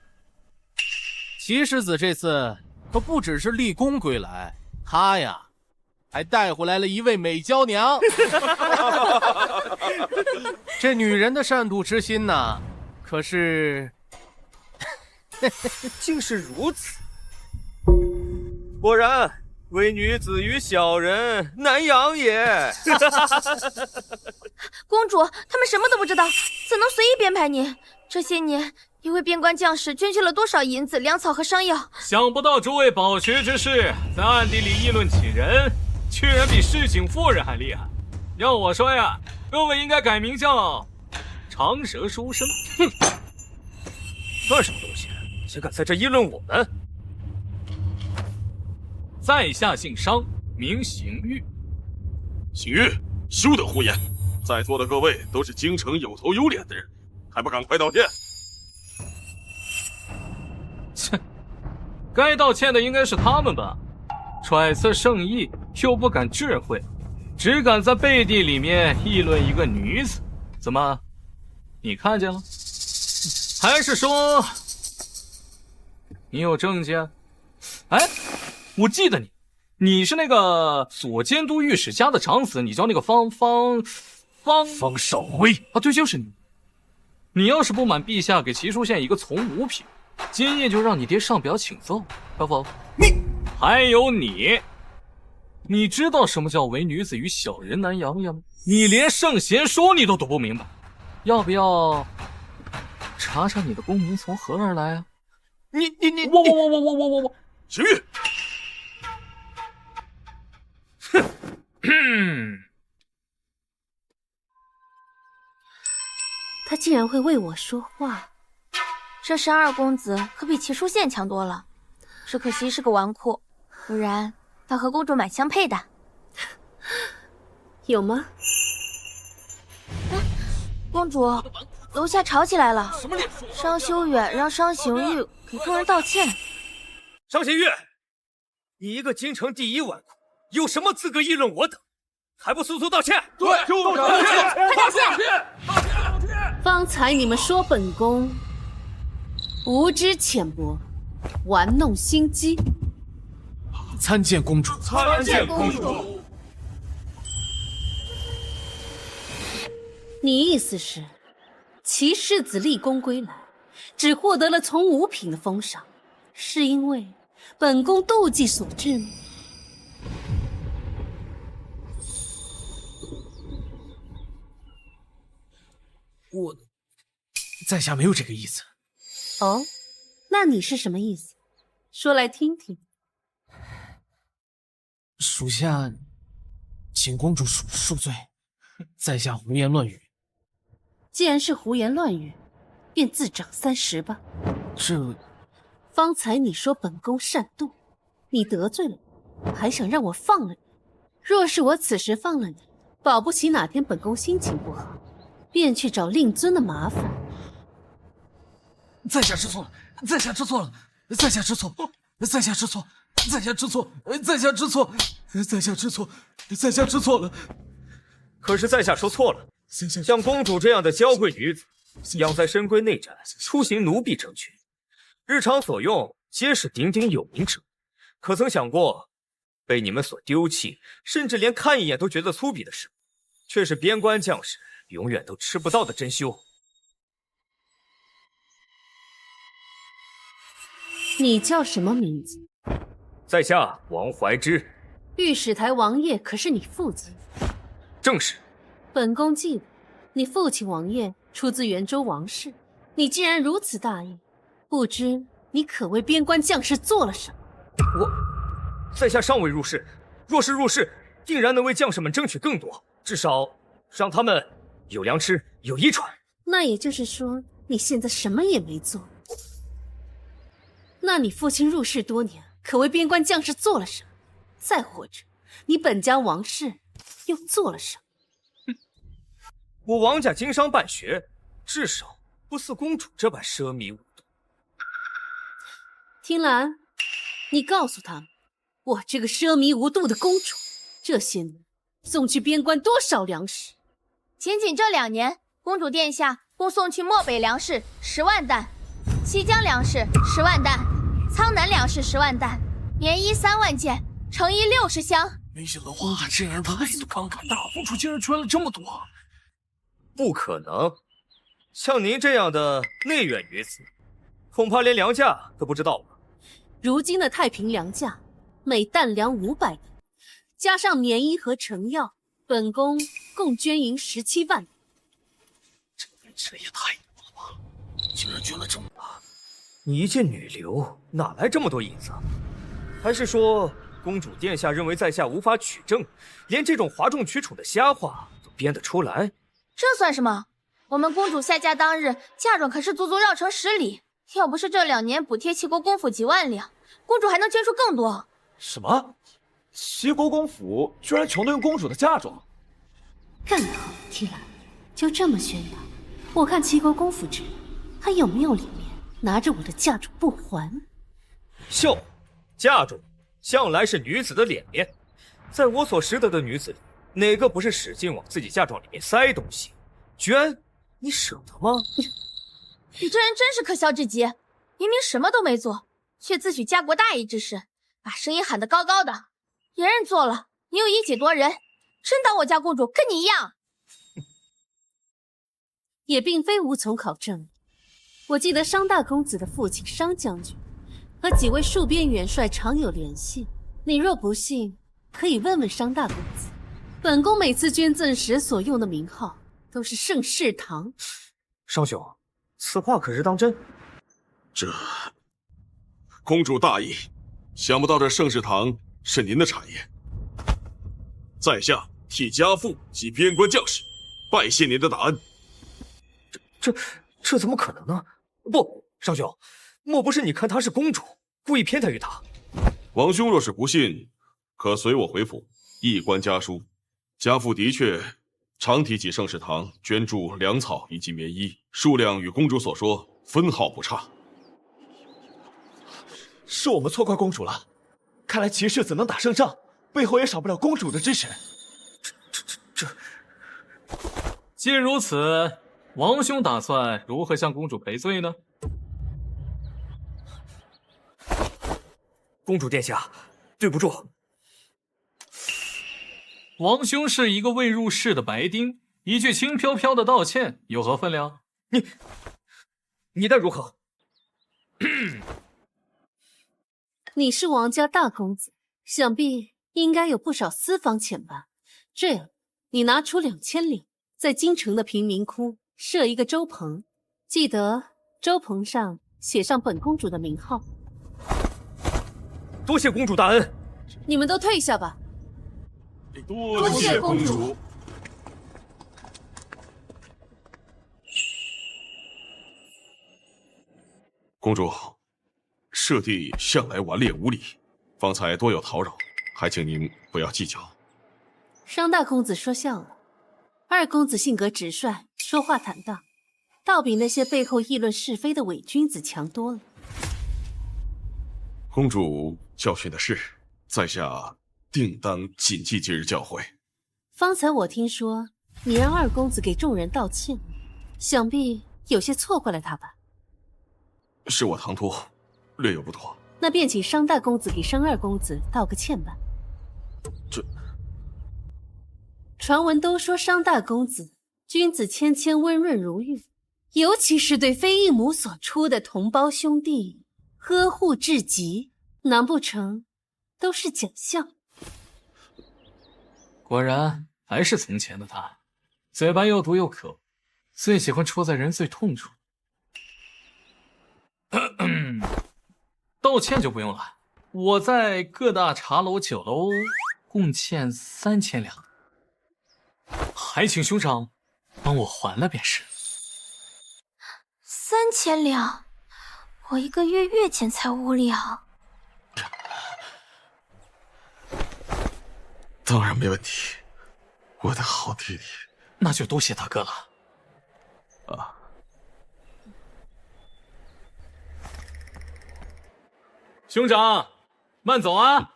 齐世子这次可不只是立功归来，他呀还带回来了一位美娇娘。这女人的善妒之心呐，可是竟是如此，果然为女子与小人难养也。公主，他们什么都不知道，怎能随意编排你？这些年，你为边关将士捐去了多少银子、粮草和伤药？想不到诸位饱学之士在暗地里议论起人，居然比市井妇人还厉害。要我说呀，各位应该改名叫长舌书生。哼，算什么东西？竟敢在这议论我们！在下姓商，名邢玉。邢玉，休得胡言！在座的各位都是京城有头有脸的人，还不赶快道歉？切，该道歉的应该是他们吧？揣测圣意又不敢智慧，只敢在背地里面议论一个女子。怎么，你看见了？还是说你有证件？哎，我记得你是那个左监督御史家的长子，你叫那个方少辉啊，对，就是你。你要是不满陛下给齐书县一个从五品，今夜就让你爹上表请奏，可否？还有你知道什么叫唯女子与小人难养也吗？你连圣贤书你都读不明白，要不要查查你的功名从何而来啊？我，邢玉，哼，他竟然会为我说话，这12公子可比齐书县强多了，只可惜是个纨绔，不然他和公主蛮相配的。有吗？哎，公主，楼下吵起来了，商修远让商行玉给众人道歉。商行玉，你一个京城第一纨绔，有什么资格议论我等？还不速速道歉！对，就道歉！快道歉！方才你们说本宫无知浅薄，玩弄心机。参见公主。参见公主。你意思是，齐世子立功归来，只获得了从五品的封赏，是因为本宫妒忌所致吗？我在下没有这个意思。哦，那你是什么意思？说来听听。属下请公主恕罪，在下胡言乱语。既然是胡言乱语，便自掌30吧。这……方才你说本宫善妒，你得罪了我，还想让我放了你。若是我此时放了你，保不齐哪天本宫心情不好，便去找令尊的麻烦。在下知错了，在下知错了，在下知错，在下知错，在下知错，在下知错，在下知错，在下知错了。可是在下说错了，像公主这样的娇贵女子，养在深闺内宅，出行奴婢成群，日常所用皆是鼎鼎有名者，可曾想过，被你们所丢弃，甚至连看一眼都觉得粗鄙的事，却是边关将士永远都吃不到的珍馐。你叫什么名字？在下王怀之。御史台王爷可是你父亲？正是。本宫记得，你父亲王爷出自元州王室。你既然如此大义，不知你可为边关将士做了什么？在下尚未入仕，若是入仕，定然能为将士们争取更多，至少让他们有粮吃，有衣穿。那也就是说，你现在什么也没做。那你父亲入仕多年，可为边关将士做了什么？再或者，你本家王室又做了什么？我王家经商办学，至少不似公主这般奢靡无度。听兰，你告诉他们，我这个奢靡无度的公主，这些年送去边关多少粮食？仅这2年，公主殿下共送去漠北粮食10万担，西江粮食10万担，苍南粮食10万担，棉衣3万件，成衣60箱。没想到哇，这样太慷慨大方，处竟然捐了这么多。不可能，像您这样的内远女子，恐怕连粮价都不知道吧？如今的太平粮价，每担粮500银，加上棉衣和成药，本宫共捐银17万。这也太多了吧！竟然捐了这么多！你一介女流，哪来这么多银子？还是说公主殿下认为在下无法取证，连这种哗众取宠的瞎话都编得出来？这算什么？我们公主下嫁当日，嫁妆可是足足绕城10里。要不是这2年补贴齐国公府几万两，公主还能捐出更多。什么？齐国公府居然穷得用公主的嫁妆？干得好，提兰，就这么宣扬，我看齐国公府这还有没有脸面拿着我的嫁妆不还？笑，嫁妆向来是女子的脸面，在我所识得的女子里，哪个不是使劲往自己嫁妆里面塞东西？捐，你舍得吗？你这人真是可笑至极，明明什么都没做，却自诩家国大义之士，把声音喊得高高的。别人做了，你又以己夺人，真当我家公主跟你一样？也并非无从考证。我记得商大公子的父亲商将军和几位戍边元帅常有联系，你若不信，可以问问商大公子。本宫每次捐赠时所用的名号都是盛世堂。商兄，此话可是当真？这公主大义，想不到这盛世堂是您的产业。在下替家父及边关将士拜谢您的大恩。这怎么可能呢？不，商兄，莫不是你看她是公主，故意偏袒于她？王兄若是不信，可随我回府一观家书。家父的确常提起盛世堂捐助粮草以及棉衣，数量与公主所说分毫不差。是我们错怪公主了，看来齐世子能打胜仗，背后也少不了公主的支持。既如此，王兄打算如何向公主赔罪呢？公主殿下，对不住。王兄是一个未入世的白丁，一句轻飘飘的道歉有何分量？你待如何？你是王家大公子，想必应该有不少私房钱吧？这样，你拿出2000两，在京城的贫民窟设一个粥棚，记得粥棚上写上本公主的名号。多谢公主大恩。你们都退下吧。多谢公主。公主，舍弟向来顽劣无礼，方才多有叨扰，还请您不要计较。商大公子说笑了，二公子性格直率，说话坦荡，倒比那些背后议论是非的伪君子强多了。公主教训的是，在下定当谨记今日教诲。方才我听说你让二公子给众人道歉，想必有些错怪了他吧？是我唐突，略有不妥。那便请商大公子给商二公子道个歉吧。传闻都说商大公子君子谦谦，温润如玉，尤其是对非异母所出的同胞兄弟呵护至极，难不成都是假象？果然还是从前的他，嘴巴又毒又可恶，最喜欢戳在人最痛处。道歉就不用了，我在各大茶楼酒楼共欠3000两，还请兄长帮我还了便是。3000两，我1个月月钱才5两。当然没问题，我的好弟弟。那就多谢大哥了。啊。兄长，慢走啊！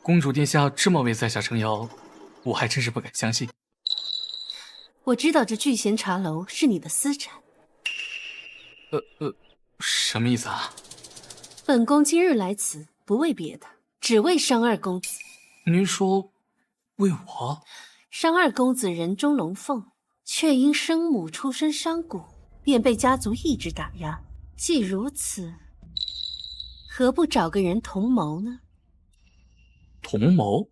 公主殿下这么为在下撑腰，我还真是不敢相信。我知道这聚贤茶楼是你的私产。什么意思啊？本宫今日来此，不为别的，只为商二公子。您说，为我？商二公子人中龙凤，却因生母出身商贾，便被家族一直打压。既如此，何不找个人同谋呢？同谋？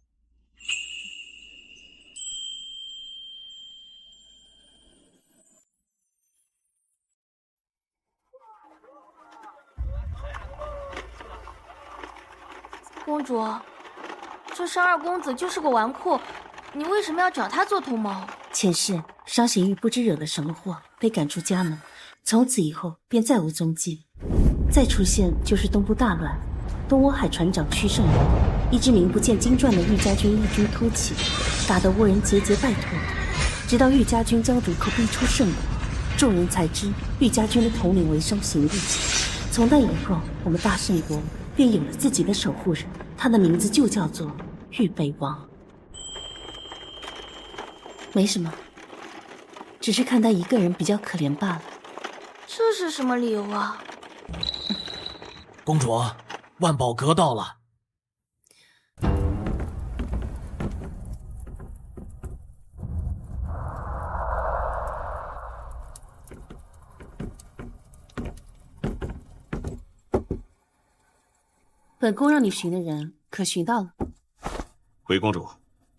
公主，这商二公子就是个纨绔，你为什么要找他做同谋？前世稍显玉不知惹了什么祸，被赶出家门，从此以后便再无踪迹。再出现就是东部大乱，东欧海船长屈胜元，一支名不见经传的玉家军异军突起，打得倭人节节败退。直到玉家军将逐寇逼出圣国，众人才知玉家军的统领为稍行日期。从那以后，我们大圣国便有了自己的守护人，他的名字就叫做玉北王。没什么，只是看他一个人比较可怜罢了。这是什么理由啊？公主，万宝阁到了。本宫让你寻的人，可寻到了？回公主，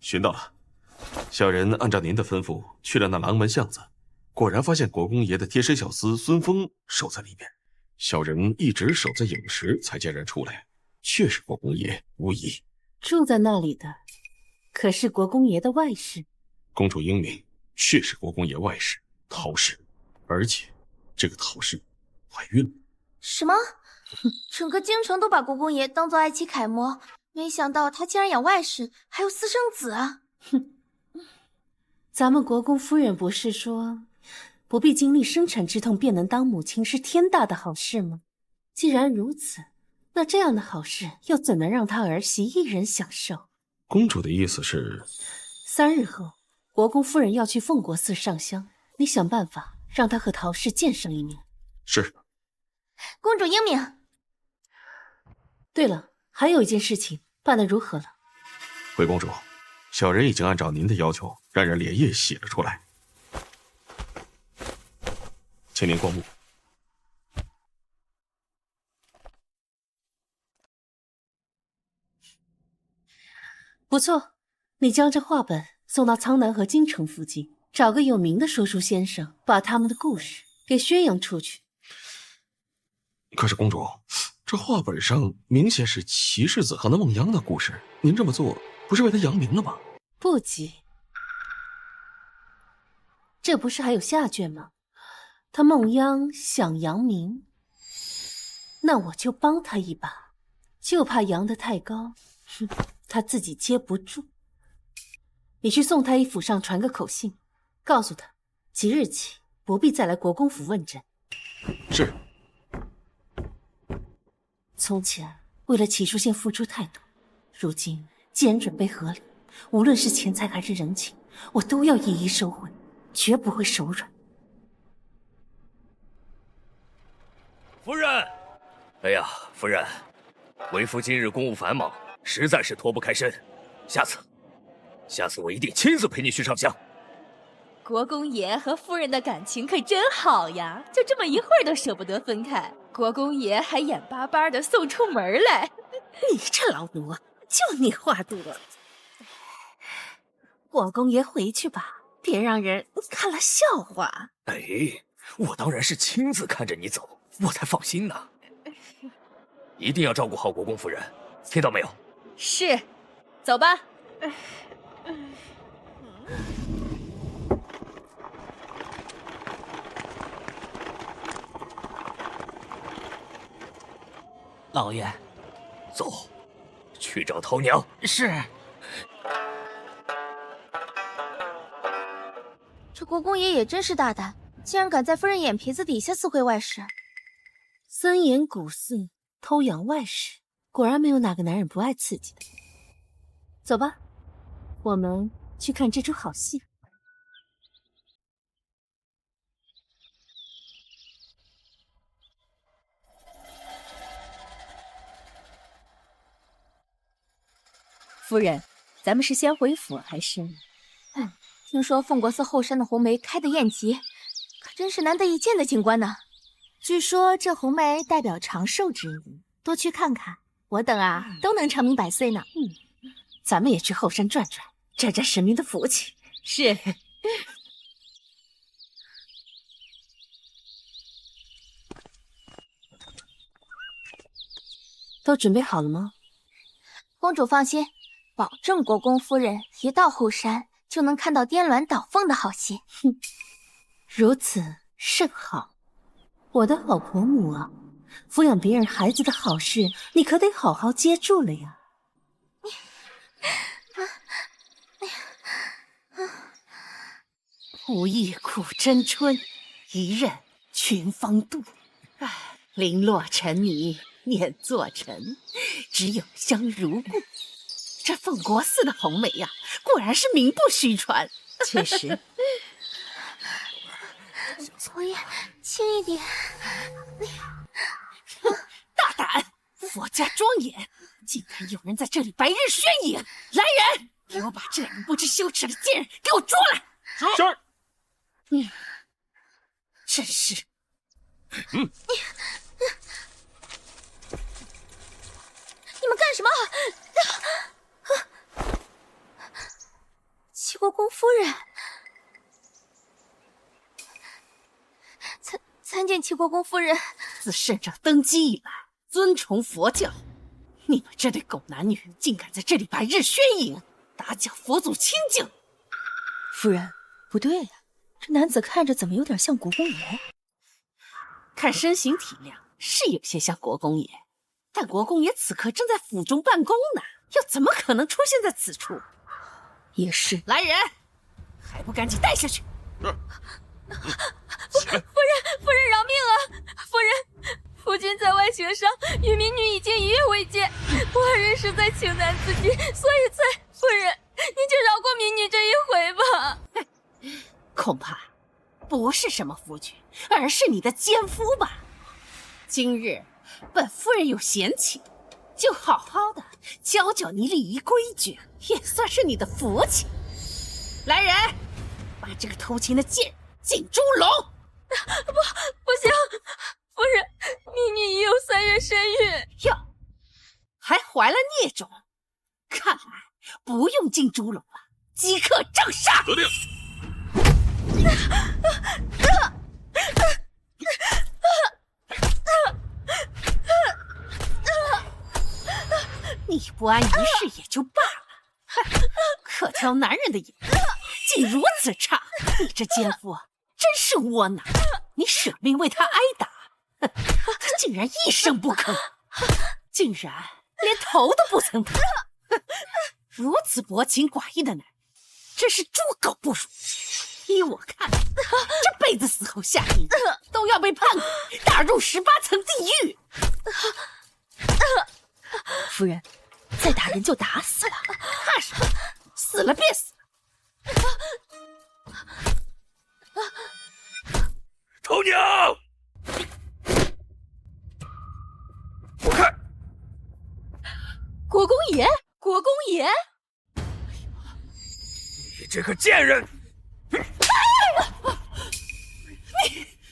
寻到了。小人按照您的吩咐去了那狼门巷子，果然发现国公爷的贴身小厮孙峰守在里面。小人一直守在影石，才见人出来，确是国公爷，无疑。住在那里的，可是国公爷的外室。公主英明，确是国公爷外室陶氏，而且这个陶氏怀孕了。什么？整个京城都把国公爷当做爱妻楷模，没想到他竟然养外室，还有私生子啊！哼，咱们国公夫人不是说不必经历生产之痛便能当母亲是天大的好事吗？既然如此，那这样的好事又怎能让他儿媳一人享受？公主的意思是，3日后国公夫人要去奉国寺上香，你想办法让她和陶氏见上一面。是。公主英明。对了，还有一件事情办得如何了？回公主，小人已经按照您的要求，让人连夜写了出来，请您过目。不错，你将这画本送到苍南和京城附近，找个有名的说书先生，把他们的故事给宣扬出去。可是公主，这画本上明显是齐世子和那孟央的故事，您这么做不是为他扬名了吗？不急，这不是还有下卷吗？他孟央想扬名，那我就帮他一把，就怕扬得太高，他自己接不住。你去宋太医府上传个口信，告诉他即日起不必再来国公府问诊。是。从前为了齐书县付出太多，如今既然准备和离，无论是钱财还是人情，我都要一一收回，绝不会手软。夫人，哎呀，夫人，为夫今日公务繁忙，实在是脱不开身。下次我一定亲自陪你去上香。国公爷和夫人的感情可真好呀，就这么一会儿都舍不得分开。国公爷还眼巴巴的送出门来。你这老奴，就你话多。国公爷回去吧，别让人看了笑话。哎，我当然是亲自看着你走，我才放心呢。一定要照顾好国公夫人，听到没有？是，走吧。老爷，走，去找陶娘。是。这国公爷也真是大胆，竟然敢在夫人眼皮子底下私会外室。森严古寺偷养外室，果然没有哪个男人不爱刺激的。走吧，我们去看这出好戏。夫人，咱们是先回府还是？听说凤国寺后山的红梅开得艳极，可真是难得一见的景观呢。据说这红梅代表长寿之意，多去看看，我等啊都能长命百岁呢。咱们也去后山转转，沾沾神明的福气。是。都准备好了吗？公主放心，保证国公夫人一到后山就能看到颠鸾倒凤的好戏。哼，如此甚好。我的好婆母啊，抚养别人孩子的好事，你可得好好接住了呀。不亦苦争春，一任群芳妒。唉，零落尘泥碾作尘，只有香如故。这奉国寺的红梅呀，果然是名不虚传。确实。昨夜轻一点。大胆！佛家庄严，竟敢有人在这里白日宣淫！来人，给我把这两个不知羞耻的贱人给我捉来！是。真是。你们干什么？齐国公夫人，参见齐国公夫人。自圣上登基以来，尊崇佛教，你们这对狗男女竟敢在这里白日宣淫，打搅佛祖清净！夫人，不对呀，这男子看着怎么有点像国公爷？看身形体量是有些像国公爷，但国公爷此刻正在府中办公呢，又怎么可能出现在此处？也是。来人，还不赶紧带下去！夫人饶命啊！夫人，夫君在外行商，与民女已经1月未见，外人实在情难自禁，所以才……夫人，您就饶过民女这一回吧。恐怕不是什么夫君，而是你的奸夫吧？今日本夫人有闲情，就好好的教教你礼仪规矩，也算是你的福气。来人，把这个偷情的贱人进猪笼！不行，夫人，民女已有3月身孕。哟，还怀了孽种，看来不用进猪笼了，即刻正杀！得令。你不安一世也就罢了，可挑男人的眼，竟如此差！你这奸夫真是窝囊，你舍命为他挨打，他竟然一声不吭，竟然连头都不曾抬。如此薄情寡义的男人，真是猪狗不如。依我看，这辈子死后下地狱都要被判打入18层地狱。夫人，再打人就打死了，怕什么？死了便死了。头娘，我看国公爷，国公爷，你这个贱人！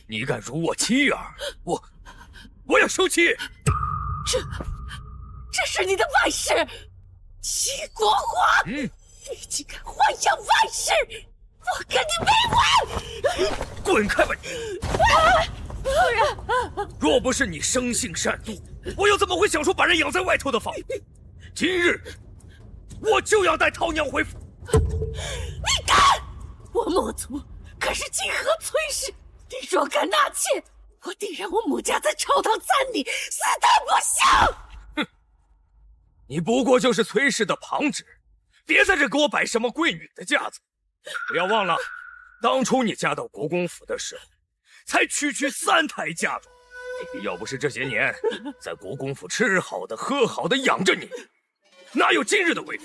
你敢辱我妻儿，我要休妻！这是你的外室，齐国华！你竟敢豢养外室，我跟你没完！滚开吧你！夫人，若不是你生性善妒，我又怎么会想出把人养在外头的法？今日我就要带陶娘回府！你敢！我母族可是金河崔氏，你若敢纳妾，我定让我母家在朝堂斬你，死得不祥！你不过就是崔氏的旁支，别在这给我摆什么贵女的架子！不要忘了，当初你嫁到国公府的时候，才区3胎嫁妆。要不是这些年在国公府吃好的喝好的养着你，哪有今日的贵妇？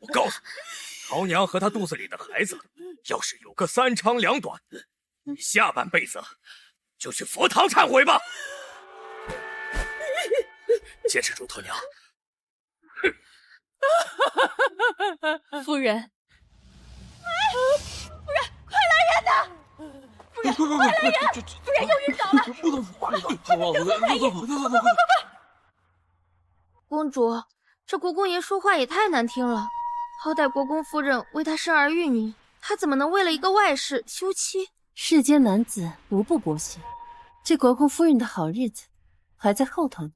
我告诉你，陶娘和她肚子里的孩子，要是有个3长2短，你下半辈子就去佛堂忏悔吧。坚持住，头娘！夫人，夫人，快来人呐！夫人，快来人！夫人又晕倒了！公主，这国公爷说话也太难听了。好歹国公夫人为他生儿育女，他怎么能为了一个外室休妻？世间男子无不薄幸，这国公夫人的好日子还在后头呢。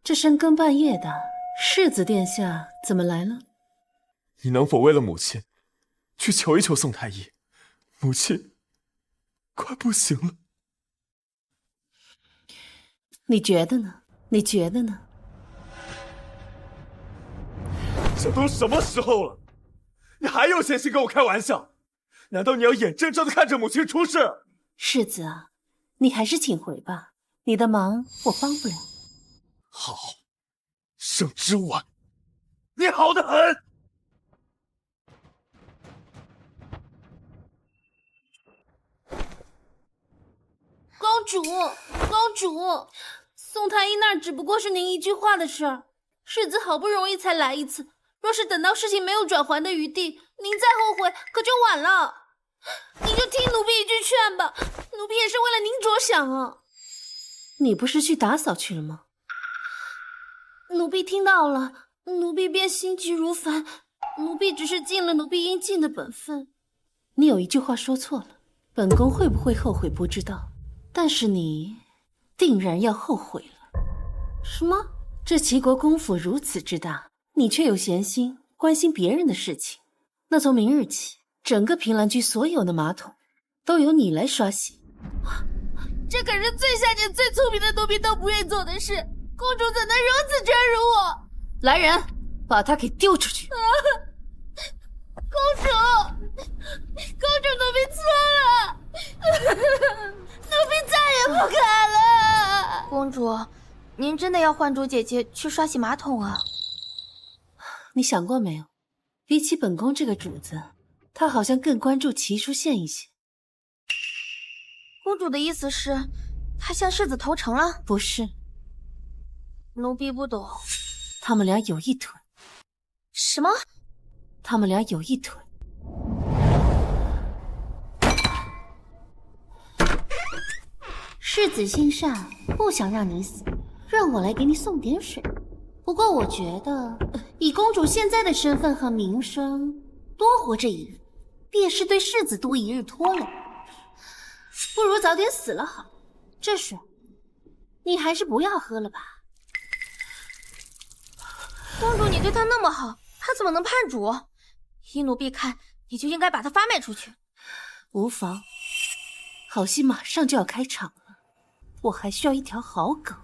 这深更半夜的，世子殿下怎么来了？你能否为了母亲，去求一求宋太医？母亲快不行了。你觉得呢？你觉得呢？这都什么时候了，你还有闲心跟我开玩笑？难道你要眼睁睁的看着母亲出事？世子啊，你还是请回吧，你的忙我帮不了。好，盛之婉，你好得很。公主，公主，宋太医那儿只不过是您一句话的事儿，世子好不容易才来一次，若是等到事情没有转圜的余地，您再后悔可就晚了。您就听奴婢一句劝吧，奴婢也是为了您着想啊。你不是去打扫去了吗？奴婢听到了，奴婢便心急如焚。奴婢只是尽了奴婢应尽的本分。你有一句话说错了，本宫会不会后悔不知道，但是你定然要后悔了。什么？这齐国公府如此之大，你却有闲心关心别人的事情，那从明日起，整个凭栏居所有的马桶都由你来刷洗。这可是最下贱、最聪明的奴婢都不愿做的事，公主怎能如此折辱我？来人，把他给丢出去！公主，奴婢错了，奴婢再也不敢了。公主，您真的要唤住姐姐去刷洗马桶啊？你想过没有，比起本宫这个主子，她好像更关注齐书宪一些。公主的意思是，她向世子投诚了？不是，奴婢不懂。他们俩有一腿。什么？他们俩有一腿。世子心善，不想让你死，让我来给你送点水。不过我觉得，以公主现在的身份和名声，多活这一日，便是对世子多一日拖累。不如早点死了好。这水，你还是不要喝了吧。公主，你对她那么好，她怎么能叛主？依奴婢看，你就应该把她发卖出去。无妨，好戏马上就要开场了，我还需要一条好狗。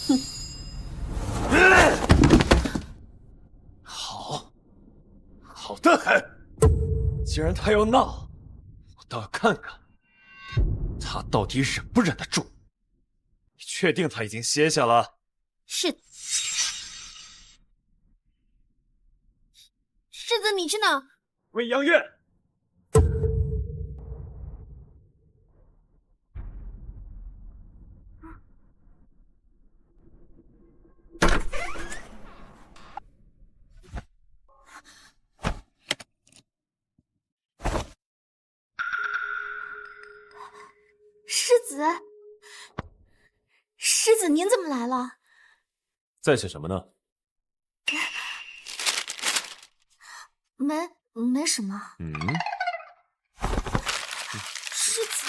哼，好得很。既然他要闹，我倒要看看他到底忍不忍得住。你确定他已经歇下了？是。世子，你去哪？未央院。世子，您怎么来了？在写什么呢？没什么。世子，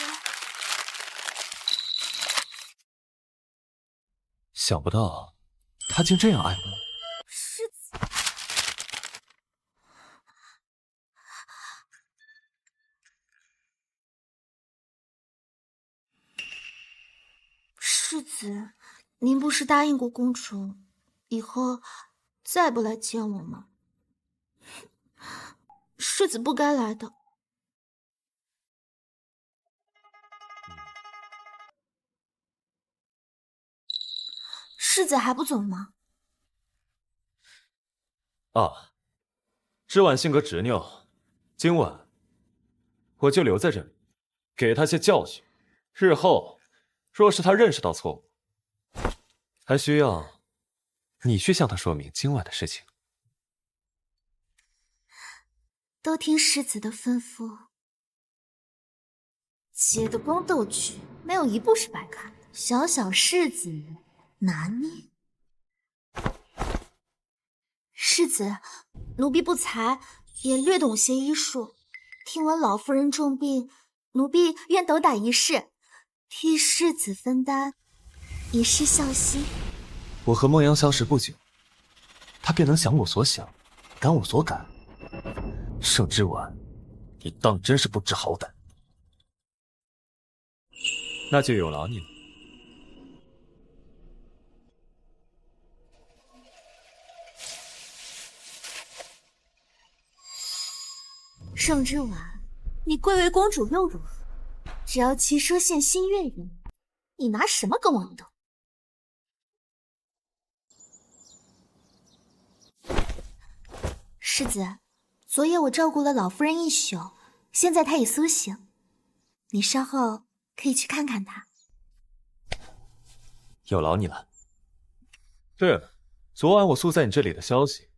想不到他竟这样爱我。世子，世子，您不是答应过公主，以后再不来见我吗？世子不该来的。世子还不走吗？啊，之婉性格执拗，今晚我就留在这里，给他些教训。日后若是他认识到错误，还需要你去向他说明今晚的事情。都听世子的吩咐。姐的宫斗剧没有一部是白看的，小小世子拿捏。世子，奴婢不才，也略懂些医术。听闻老夫人重病，奴婢愿斗胆一试，替世子分担，以示孝心。我和孟阳相识不久，他便能想我所想，感我所感。盛之婉，你当真是不知好歹。那就有劳你了。盛之婉，你贵为公主又如何？只要骑车县新月人，你拿什么跟我斗？世子，昨夜我照顾了老夫人一宿，现在她已苏醒，你稍后可以去看看她。有劳你了。对了，昨晚我宿在你这里的消息，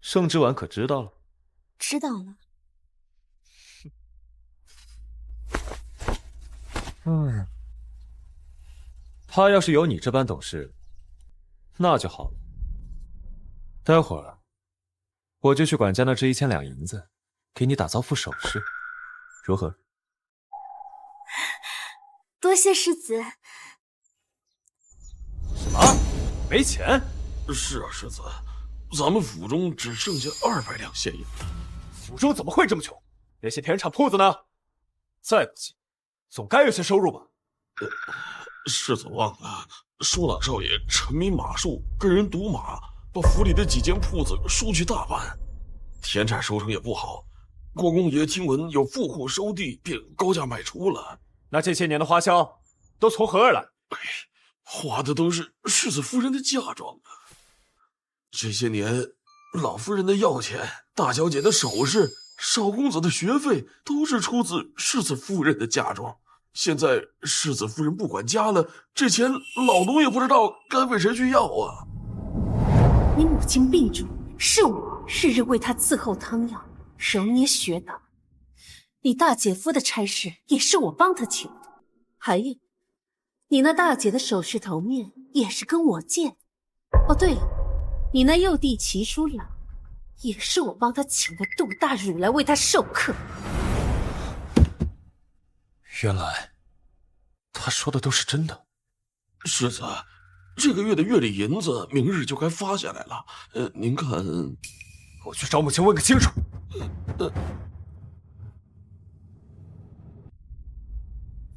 盛之婉可知道了？知道了。他要是有你这般懂事，那就好了。待会儿我就去管家那支1000两银子，给你打造副首饰，如何？多谢世子。什么？没钱？是啊，世子，咱们府中只剩下200两现银了。府中怎么会这么穷？那些田产铺子呢？再不济，总该有些收入吧？世子忘了，舒朗少爷沉迷马术，跟人赌马，把府里的几间铺子输去大半，田产收成也不好。国公爷听闻有富户收地，便高价卖出了。那这些年的花销都从何而来？花的都是世子夫人的嫁妆啊！这些年，老夫人的药钱、大小姐的首饰、少公子的学费，都是出自世子夫人的嫁妆。现在世子夫人不管家了，这钱老奴也不知道该为谁去要啊！你母亲病重，是我日日为她伺候汤药，揉捏学导。你大姐夫的差事也是我帮他求的，还有，你那大姐的首饰头面也是跟我借的。哦，对了，你那幼弟齐叔养，也是我帮他请的杜大儒来为他授课。原来他说的都是真的。世子，这个月的月里银子明日就该发下来了。您看，我去找母亲问个清楚。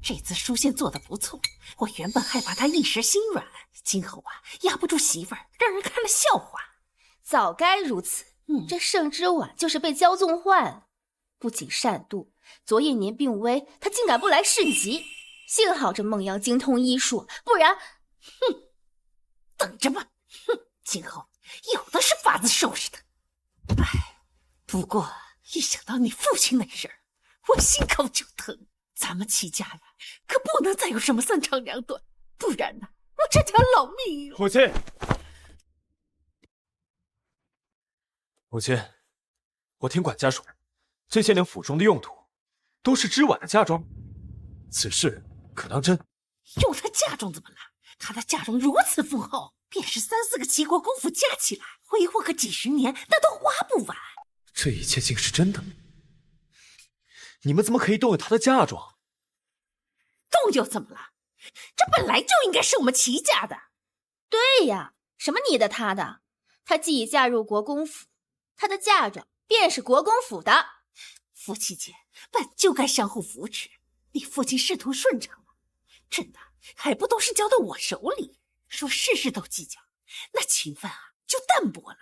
这次书县做得不错，我原本害怕他一时心软，今后压不住媳妇儿，让人看了笑话。早该如此。这盛之婉就是被骄纵坏了，不仅善妒，昨夜年病危，他竟敢不来市集。幸好这孟阳精通医术，不然，等着吧，今后有的是法子收拾他。不过一想到你父亲那事儿，我心口就疼。咱们齐家呀，可不能再有什么三长两短，不然呢，我这条老命……母亲，母亲，我听管家说，这些年府中的用途都是之婉的嫁妆，此事可当真？用她嫁妆怎么了？她的嫁妆如此丰厚，便是3、4个齐国公府加起来，挥霍个几10年，那都花不完。这一切竟是真的？你们怎么可以动用她的嫁妆？动又怎么了？这本来就应该是我们齐家的。对呀，什么你的他的？她既已嫁入国公府，她的嫁妆便是国公府的。夫妻间本就该相互扶持，你父亲仕途顺畅了，真的还不都是交到我手里？说事事都计较，那情分就淡薄了。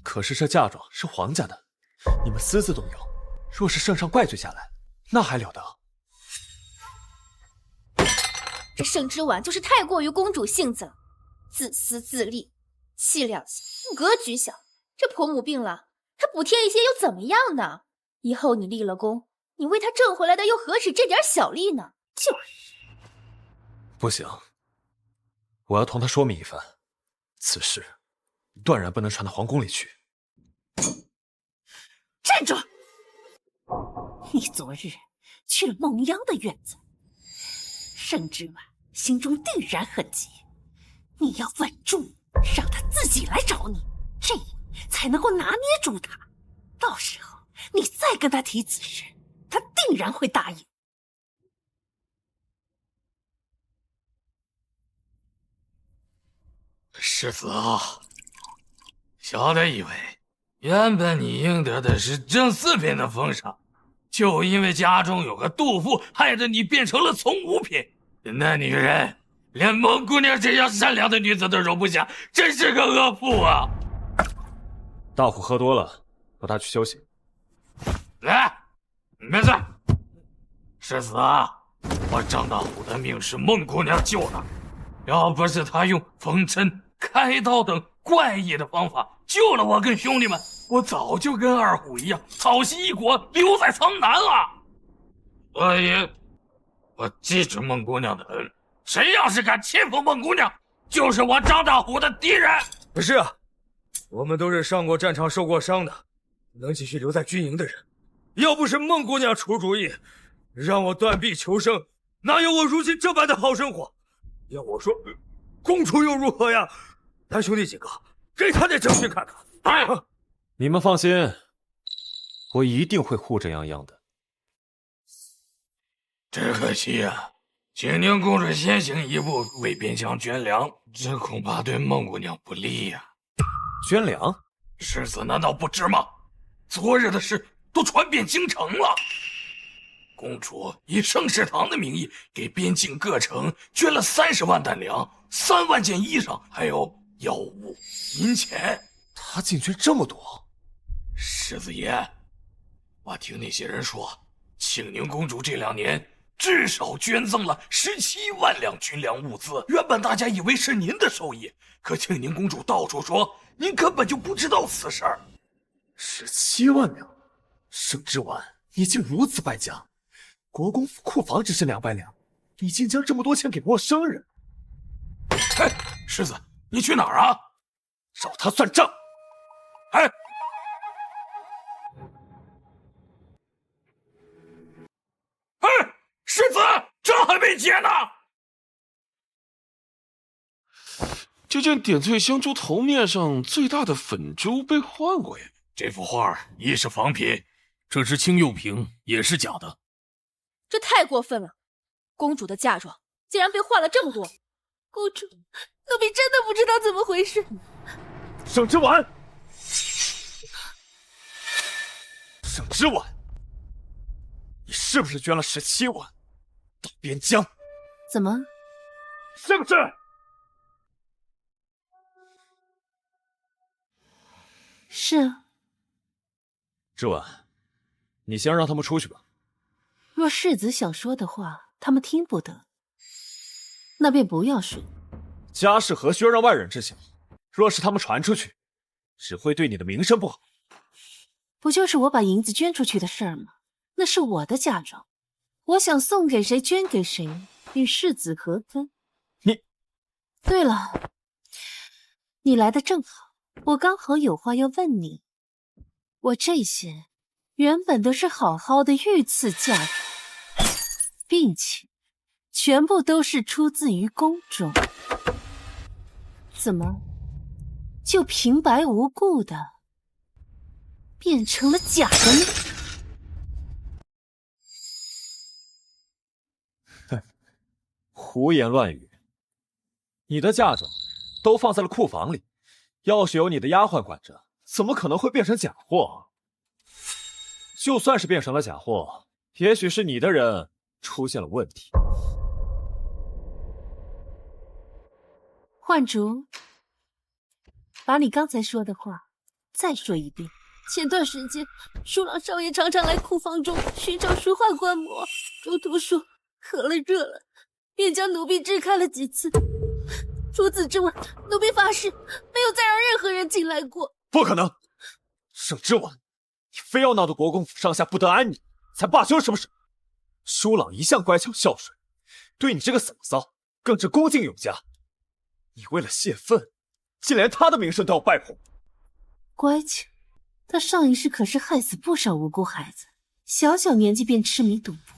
可是这嫁妆是皇家的，你们私自动用，若是圣上怪罪下来，那还了得？这盛之婉就是太过于公主性子了，自私自利，气量小，格局小。这婆母病了，她补贴一些又怎么样呢？以后你立了功，你为她挣回来的又何止这点小利呢？就是。不行，我要同她说明一番，此事断然不能传到皇宫里去。站住！你昨日去了孟央的院子，盛之婉心中定然很急，你要稳住，让他自己来找你，这样才能够拿捏住他。到时候你再跟他提此事，他定然会答应。世子啊，小的以为原本你应得的是正四品的封赏，就因为家中有个杜甫，害得你变成了从五品。那女人连孟姑娘这样善良的女子都容不下，真是个恶妇啊！大虎喝多了，让他去休息。来，没事。世子啊，我张大虎的命是孟姑娘救的，要不是她用缝针、开刀等怪异的方法救了我跟兄弟们，我早就跟二虎一样草席一国，留在苍南了。所以，我记着孟姑娘的恩，谁要是敢欺负孟姑娘，就是我张大虎的敌人。不是啊，我们都是上过战场、受过伤的，能继续留在军营的人。要不是孟姑娘出主意，让我断臂求生，哪有我如今这般的好生活？要我说，公主又如何呀？咱兄弟几个，给他点教训看看。哎，你们放心，我一定会护着泱泱的。只可惜啊，景宁公主先行一步为边疆捐粮，这恐怕对孟姑娘不利呀。捐粮？世子难道不知吗？昨日的事都传遍京城了。公主以圣士堂的名义给边境各城捐了30万担粮、3万件衣裳，还有药物、银钱。她竟捐这么多！世子爷，我听那些人说，庆宁公主这2年至少捐赠了17万两军粮物资。原本大家以为是您的授意，可庆宁公主到处说您根本就不知道此事儿。17万两，盛之婉，你竟如此败家！国公府库房只是200两，你竟将这么多钱给陌生人！嘿，世子，你去哪儿啊？找他算账！哎，哎，世子，账还没结呢。就见点翠香珠头面上最大的粉珠被换过呀。这幅画一是仿品，这只青釉瓶也是假的。这太过分了！公主的嫁妆竟然被换了这么多。公主，奴婢真的不知道怎么回事。盛之婉，盛之婉，你是不是捐了17万到边疆？怎么？是不是？是啊。之婉，你先让他们出去吧。若世子想说的话，他们听不得，那便不要说。家事何须让外人知晓？若是他们传出去，只会对你的名声不好。不就是我把银子捐出去的事儿吗？那是我的嫁妆，我想送给谁捐给谁，与世子何干？你……对了，你来的正好，我刚好有话要问你。我这些原本都是好好的御赐嫁妆，并且全部都是出自于宫中，怎么就平白无故的变成了假的呢？哼，胡言乱语！你的嫁妆都放在了库房里，要是有你的丫鬟管着，怎么可能会变成假货？就算是变成了假货，也许是你的人出现了问题。幻竹，把你刚才说的话再说一遍。前段时间，舒朗少爷常常来库房中寻找舒化观摩，中途说喝了热了，便将奴婢支开了几次。除此之外，奴婢发誓没有再让任何人进来过。不可能！盛之婉，你非要闹得国公府上下不得安宁，才罢休是不是？舒朗一向乖巧孝顺，对你这个嫂嫂更是恭敬有加。你为了泄愤，竟连他的名声都要败坏。乖巧，他上一世可是害死不少无辜孩子，小小年纪便痴迷赌博，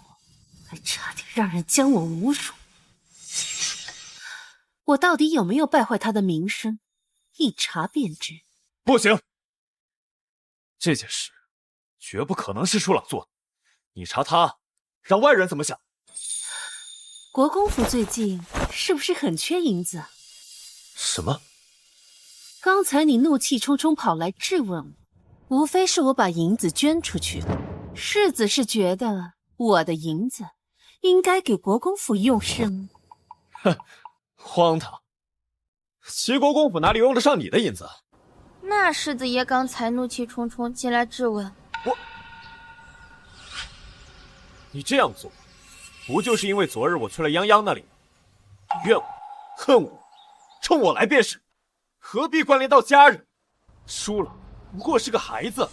还差点让人将我侮辱。我到底有没有败坏他的名声，一查便知。不行，这件事绝不可能是舒朗做的。你查他，让外人怎么想？国公府最近是不是很缺银子啊？什么？刚才你怒气冲冲跑来质问我，无非是我把银子捐出去了。世子是觉得我的银子应该给国公府用是吗？哼，荒唐！齐国公府哪里用得上你的银子？那世子爷刚才怒气冲冲进来质问你这样做，不就是因为昨日我去了泱泱那里？你怨我，恨我，冲我来便是，何必关联到家人？输了不过是个孩子。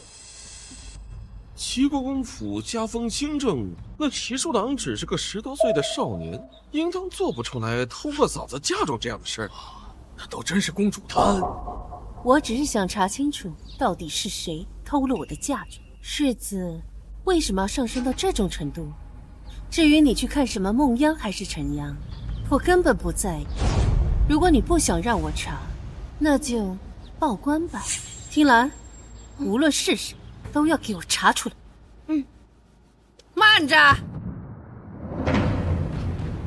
齐国公府家风清正，那齐书郎只是个10多岁的少年，应当做不出来偷过嫂子嫁妆这样的事儿。那倒真是公主她。我只是想查清楚，到底是谁偷了我的嫁妆。世子为什么要上升到这种程度？至于你去看什么梦央还是陈央，我根本不在意。如果你不想让我查，那就报官吧。听兰，无论是谁，都要给我查出来。慢着！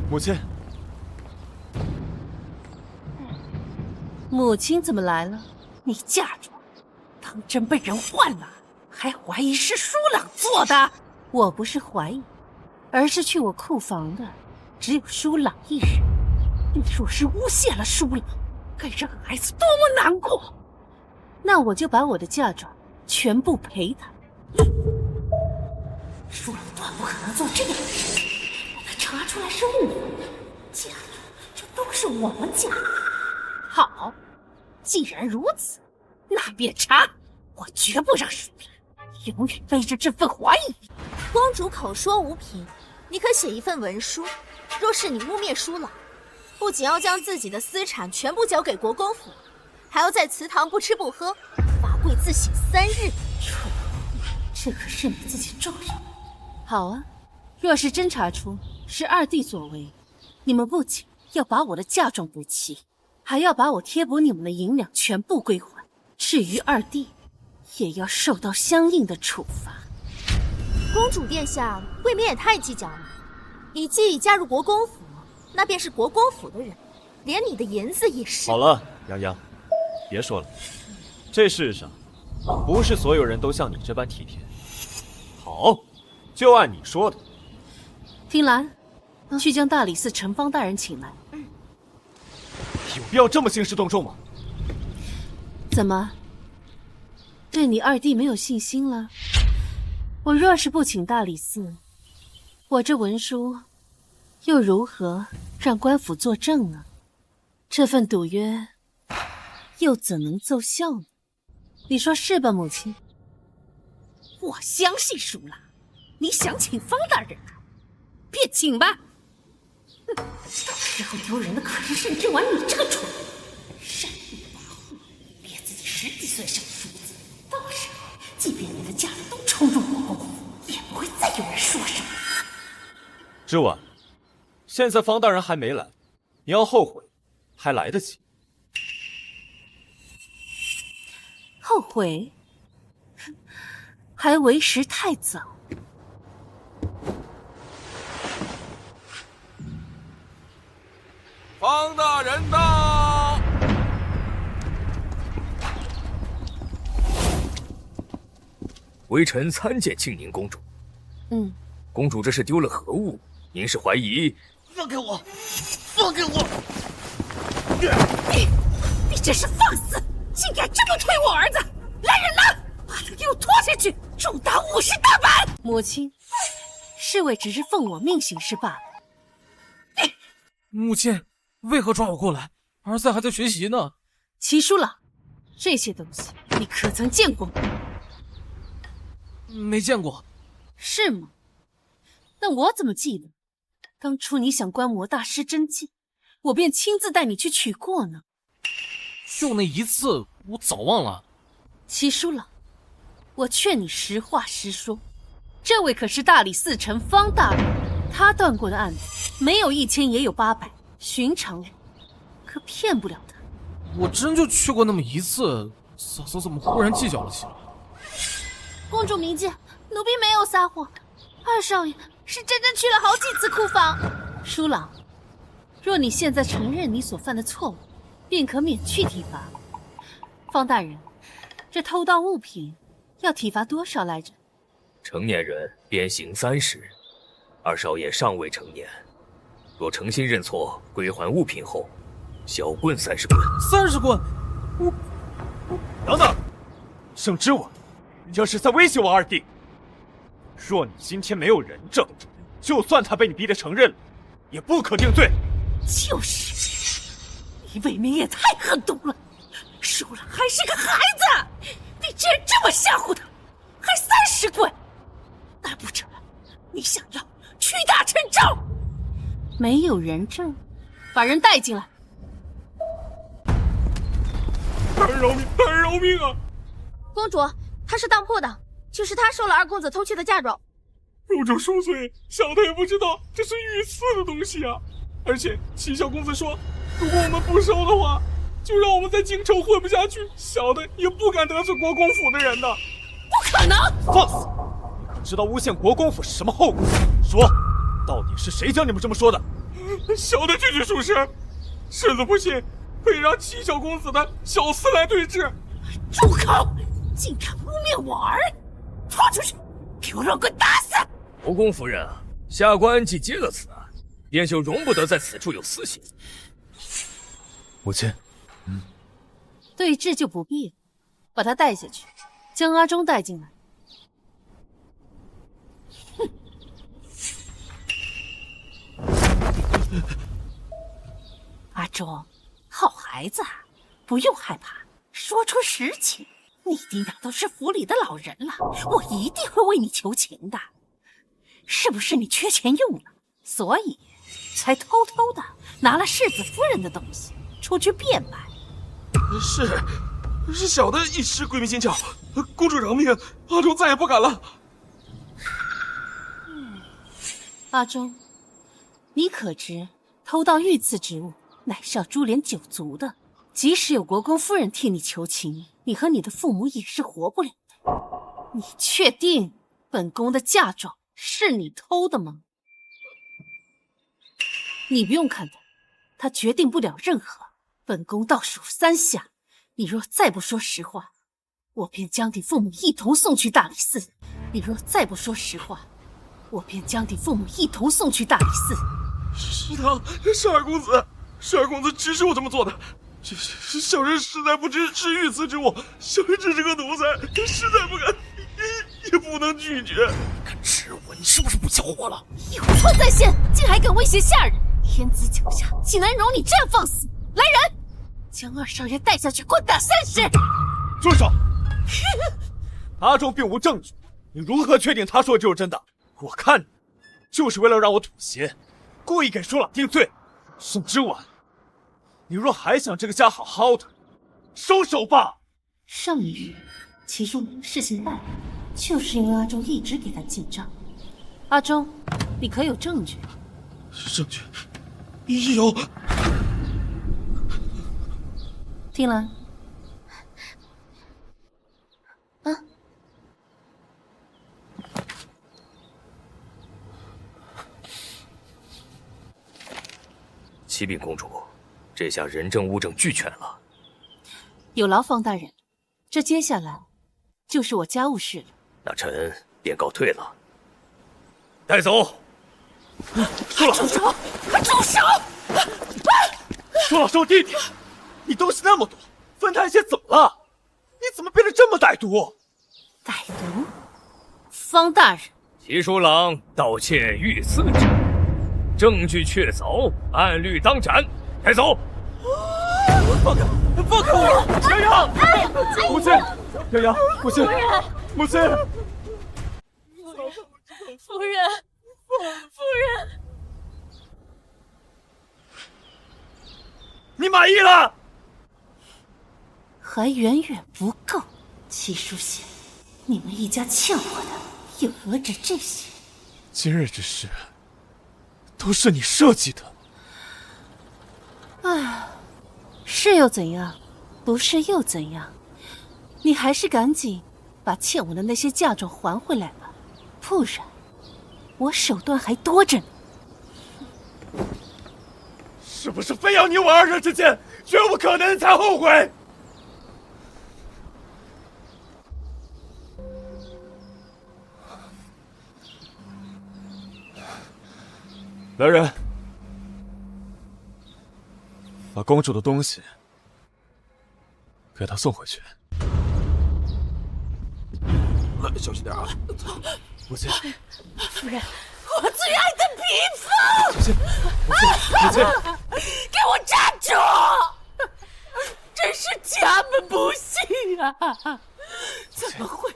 母亲，母亲怎么来了？你嫁妆当真被人换了，还怀疑是舒朗做的？我不是怀疑，而是去我库房的只有舒朗一人。你若是诬陷了舒朗，该让孩子多么难过！那我就把我的嫁妆全部赔他。舒朗断不可能做这样的事，他查出来是我嫁妆，这都是我们家的。好，既然如此，那便查。我绝不让舒兰永远背着这份怀疑。公主口说无凭，你可写一份文书。若是你污蔑舒朗，不仅要将自己的私产全部交给国公府，还要在祠堂不吃不喝，罚跪自省3日。蠢货，这可是你自己撞上的。好啊，若是真查出是二弟所为，你们不仅要把我的嫁妆补齐，还要把我贴补你们的银两全部归还。至于二弟，也要受到相应的处罚。公主殿下未免也太计较了。你既已嫁入国公府，那便是国公府的人，连你的银子也是。好了，泱泱，别说了。这世上不是所有人都像你这般体贴。好，就按你说的。听兰，去将大理寺陈方大人请来。有必要这么兴师动众吗？怎么，对你二弟没有信心了？我若是不请大理寺，我这文书又如何让官府作证呢？这份赌约又怎能奏效呢？你说是吧，母亲？我相信舒朗，你想请方大人啊，便请吧。到时候丢人的可是盛之婉你这个蠢人，善意的跋扈，连自己10几岁生的叔子，到时候即便你的家人都冲入国公府，也不会再有人说什么。之婉，现在方大人还没来，你要后悔还来得及。后悔？还为时太早。方大人到！微臣参见庆宁公主。公主这是丢了何物？您是怀疑？放开我！放开我！你这是放肆！竟敢这么推我儿子！来人呐，把他给我拖下去，重打50大板！母亲，侍卫只是奉我命行事罢了。母亲，为何抓我过来？儿子还在学习呢。齐叔朗，这些东西你可曾见过吗？没见过。是吗？那我怎么记得？当初你想观摩大师真迹，我便亲自带你去取过呢。就那一次，我早忘了。齐叔朗，我劝你实话实说，这位可是大理寺丞方大人，他断过的案子没有1000也有800，寻常人可骗不了他。我真就去过那么一次，嫂嫂怎么忽然计较了起来？公主明鉴，奴婢没有撒谎，二少爷是真正去了好几次库房。舒朗，若你现在承认你所犯的错误，便可免去提罚。方大人，这偷盗物品要体罚多少来着？成年人鞭刑30，二少爷尚未成年，若诚心认错，归还物品后，小棍30棍。30棍？等等，盛之婉，你这是在威胁我二弟。若你今天没有人证，就算他被你逼得承认了，也不可定罪。就是，你未免也太狠毒了，输了还是个孩子，你竟然这么吓唬他，还30棍！难不成你想要屈打成招？没有人证，把人带进来。大人饶命！大人饶命啊！公主，他是当铺的，就是他收了二公子偷窃的嫁妆。肉种10岁，小的也不知道这是御赐的东西啊！而且齐小公子说，如果我们不收的话，就让我们在京城混不下去，小的也不敢得罪国公府的人呢。不可能！放肆！你可知道诬陷国公府是什么后果？说，到底是谁教你们这么说的？小的句句属实，世子不信，可以让齐小公子的小厮来对质。住口！竟敢污蔑我儿！拖出去，给我乱棍打死！国公夫人啊，下官既接了此案，便就容不得在此处有私刑。母亲，对质就不必了，把他带下去，将阿忠带进来。阿忠，好孩子，不用害怕，说出实情。你弟俩都是府里的老人了，我一定会为你求情的。是不是你缺钱用了，所以才偷偷的拿了世子夫人的东西出去变卖？是小的一时鬼迷心窍，公主饶命，阿忠再也不敢了。阿忠，你可知偷盗御赐之物乃是要株连9族的？即使有国公夫人替你求情，你和你的父母也是活不了的。你确定本宫的嫁妆是你偷的吗？你不用看他，他决定不了任何。本宫倒数3下，你若再不说实话，我便将你父母一同送去大理寺。你若再不说实话，我便将你父母一同送去大理寺。是他，是二公子，是二公子指使我这么做的。小人实在不知是御赐之物，小人只是个奴才，实在不敢，也不能拒绝。敢吃我，你是不是不消火了？有错在先，竟还敢威胁下人！天子脚下，岂能容你这样放肆？来人，将二少爷带下去，棍打30！住手！阿忠并无证据，你如何确定他说的就是真的？我看你就是为了让我妥协，故意给舒朗定罪。盛之婉，你若还想这个家好好的，收手吧。上一日，齐淑兰事情败露，就是因为阿忠一直给他进账。阿忠，你可有证据？证据有。听兰，启禀公主，这下人证物证俱全了。有劳方大人，这接下来就是我家务事了。那臣便告退了。带走。舒朗，住手！住手！舒朗是我弟弟，你东西那么多，分他一些怎么了？你怎么变得这么歹毒？歹毒？方大人，齐书郎盗窃御赐之物，证据确凿，按律当斩。带走。放开我！洋洋，母亲，洋洋，母亲，母亲，夫人，夫人，你满意了？还远远不够。齐书贤，你们一家欠我的又何止这些？今日之事都是你设计的。唉，是又怎样？不是又怎样？你还是赶紧把欠我的那些嫁妆还回来吧，不然我手段还多着呢。是不是非要你我二人之间绝无可能才后悔？来人，把公主的东西给她送回去。来，小心点啊！母亲，夫人，我最爱的嫔妇！母亲，母亲，给我站住！真是家门不幸啊！怎么会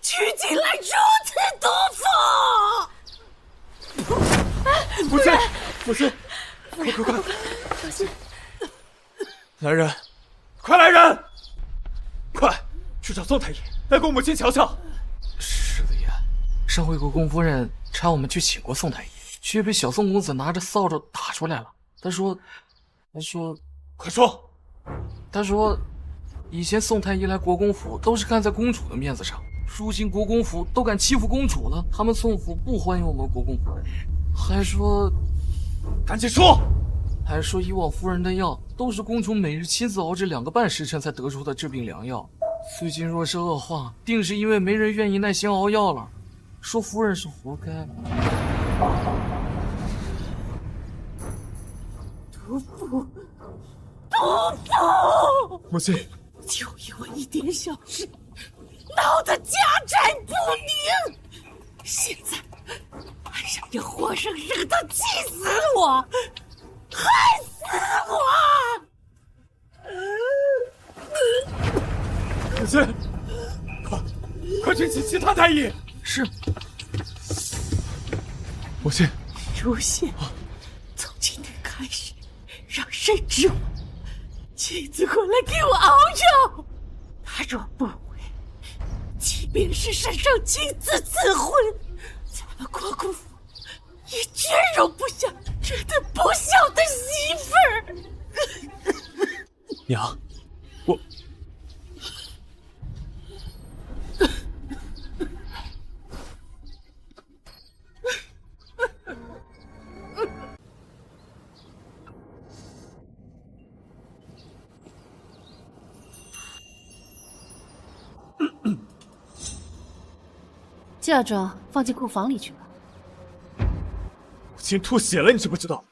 娶进来如此毒妇？母亲，母亲，快！小心！来人，快来人！快去找宋太医，来给我母亲瞧瞧。世子爷，上回国公夫人差我们去请过宋太医，却被小宋公子拿着扫帚打出来了。他说，快说！他说，以前宋太医来国公府都是看在公主的面子上，如今国公府都敢欺负公主了，他们宋府不欢迎我们国公夫人，还说，赶紧说！还说以往夫人的药都是公主每日亲自熬制2个半时辰才得出的治病良药，最近若是恶化，定是因为没人愿意耐心熬药了，说夫人是活该。毒妇！母亲，就因为一点小事，闹得家宅不宁，现在还想着活生生的气死我，害死我！母亲，快去请其他太医。是。母亲，如现，从今天开始，让谁知我妻子回来给我熬药。他若不回，即便是身上亲自赐婚，咱们国公府也绝容不下这等不孝的媳妇儿。娘，我嫁妆放进库房里去吧。母亲吐血了，你知不知道？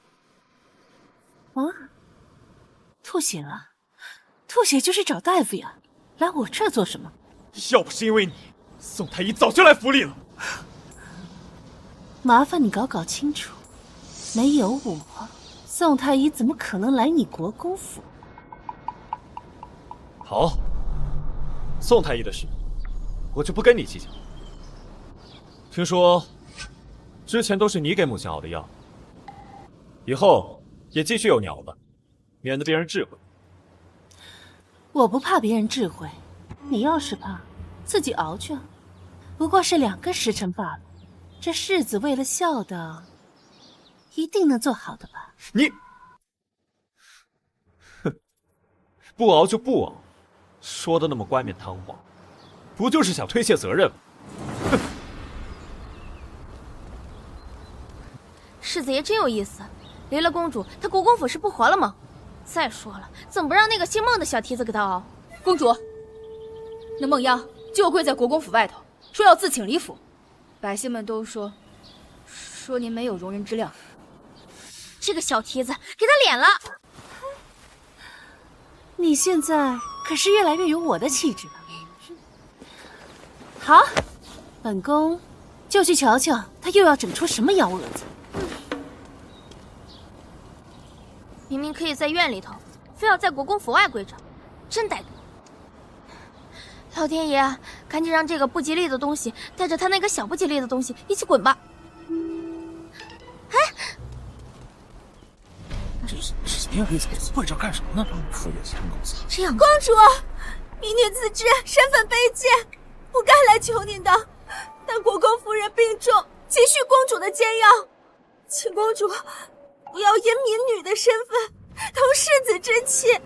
吐血了？吐血就去找大夫呀，来我这儿做什么？要不是因为你，宋太医早就来府里了。麻烦你搞搞清楚，没有我，宋太医怎么可能来你国公府？好，宋太医的事，我就不跟你计较。听说，之前都是你给母亲熬的药，以后也继续用你熬吧，免得别人智慧。我不怕别人智慧，你要是怕，自己熬去啊。不过是2个时辰罢了，这世子为了孝道，一定能做好的吧？你，哼，不熬就不熬，说的那么冠冕堂皇，不就是想推卸责任吗？哼！世子爷真有意思，离了公主，他国公府是不活了吗？再说了，怎么不让那个姓孟的小蹄子给他熬？公主，那孟央就跪在国公府外头，说要自请离府，百姓们都说您没有容人之量。这个小蹄子给他脸了！你现在可是越来越有我的气质了。好，本宫就去瞧瞧他又要整出什么幺蛾子。明明可以在院里头，非要在国公府外跪着，真歹毒！老天爷，赶紧让这个不吉利的东西带着他那个小不吉利的东西一起滚吧！哎，这谁呀？跪着干什么呢？这样，公主，民女自知身份卑贱，不该来求您的。但国公夫人病重，急需公主的煎药，请公主不要因民女的身份同世子之气。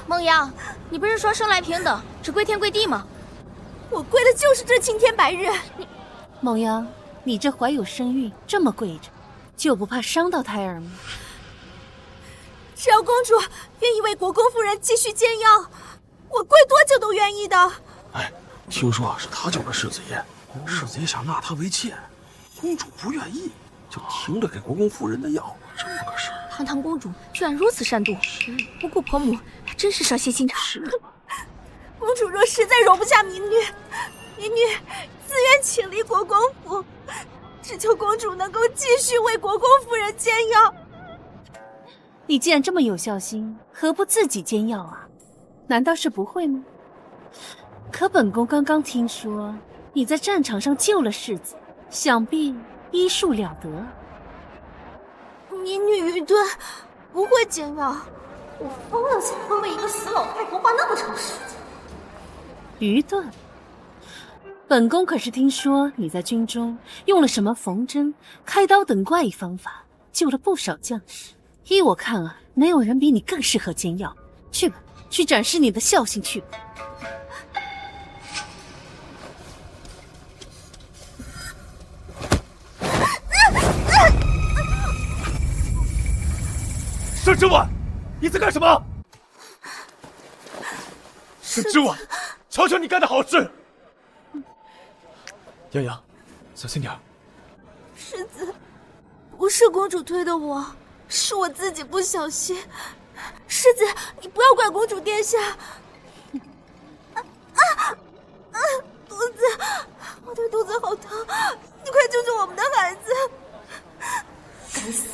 孟央，你不是说生来平等，只跪天跪地吗？我跪的就是这青天白日。孟央，你这怀有身孕，这么跪着，就不怕伤到胎儿吗？只要公主愿意为国公夫人继续煎药，我跪多久都愿意的。哎，听说是他救了世子爷，世子也想纳她为妾，公主不愿意，就停了给国公夫人的药。这么个事儿，堂堂公主居然如此善妒，不顾婆母，还真是蛇蝎心肠。公主若实在容不下民女自愿请离国公府，只求公主能够继续为国公夫人煎药。你既然这么有孝心，何不自己煎药啊？难道是不会吗？可本宫刚刚听说你在战场上救了世子，想必医术了得。民女愚钝，不会煎药。我疯了才会为一个死老太婆花那么长时间。愚钝？本宫可是听说你在军中用了什么缝针、开刀等怪异方法，救了不少将士。依我看啊，没有人比你更适合煎药。去吧，去展示你的孝心去吧。盛之婉，你在干什么？盛之婉，瞧瞧你干的好事！洋洋，小心点儿。世子，不是公主推的我，是我自己不小心。世子，你不要怪公主殿下。肚子，我的肚子好疼，你快救救我们的孩子！该死，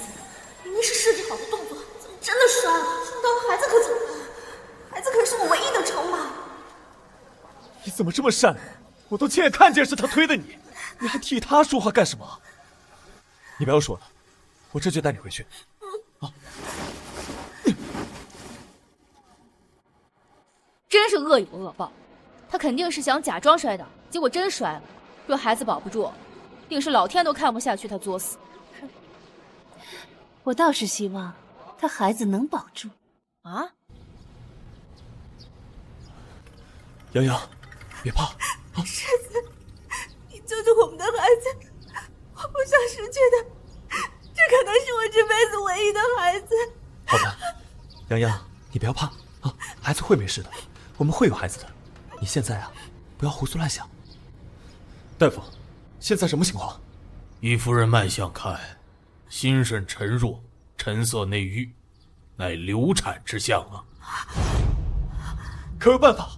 明明是设计好的动作，怎么真的摔了？摔到了孩子可怎么办？孩子可是我唯一的筹码。你怎么这么善良？我都亲眼看见是他推的你，你还替他说话干什么？你不要说了，我这就带你回去。啊！真是恶有恶报，他肯定是想假装摔倒，结果真摔了。若孩子保不住，定是老天都看不下去他作死。我倒是希望他孩子能保住。啊！洋洋，别怕。世子，你救救我们的孩子，我不想失去他，这可能是我这辈子唯一的孩子。好的，洋洋，你不要怕啊，孩子会没事的，我们会有孩子的。你现在啊，不要胡思乱想。大夫，现在什么情况？依夫人脉象看，心肾沉弱，沉色内郁，乃流产之象啊。可有办法？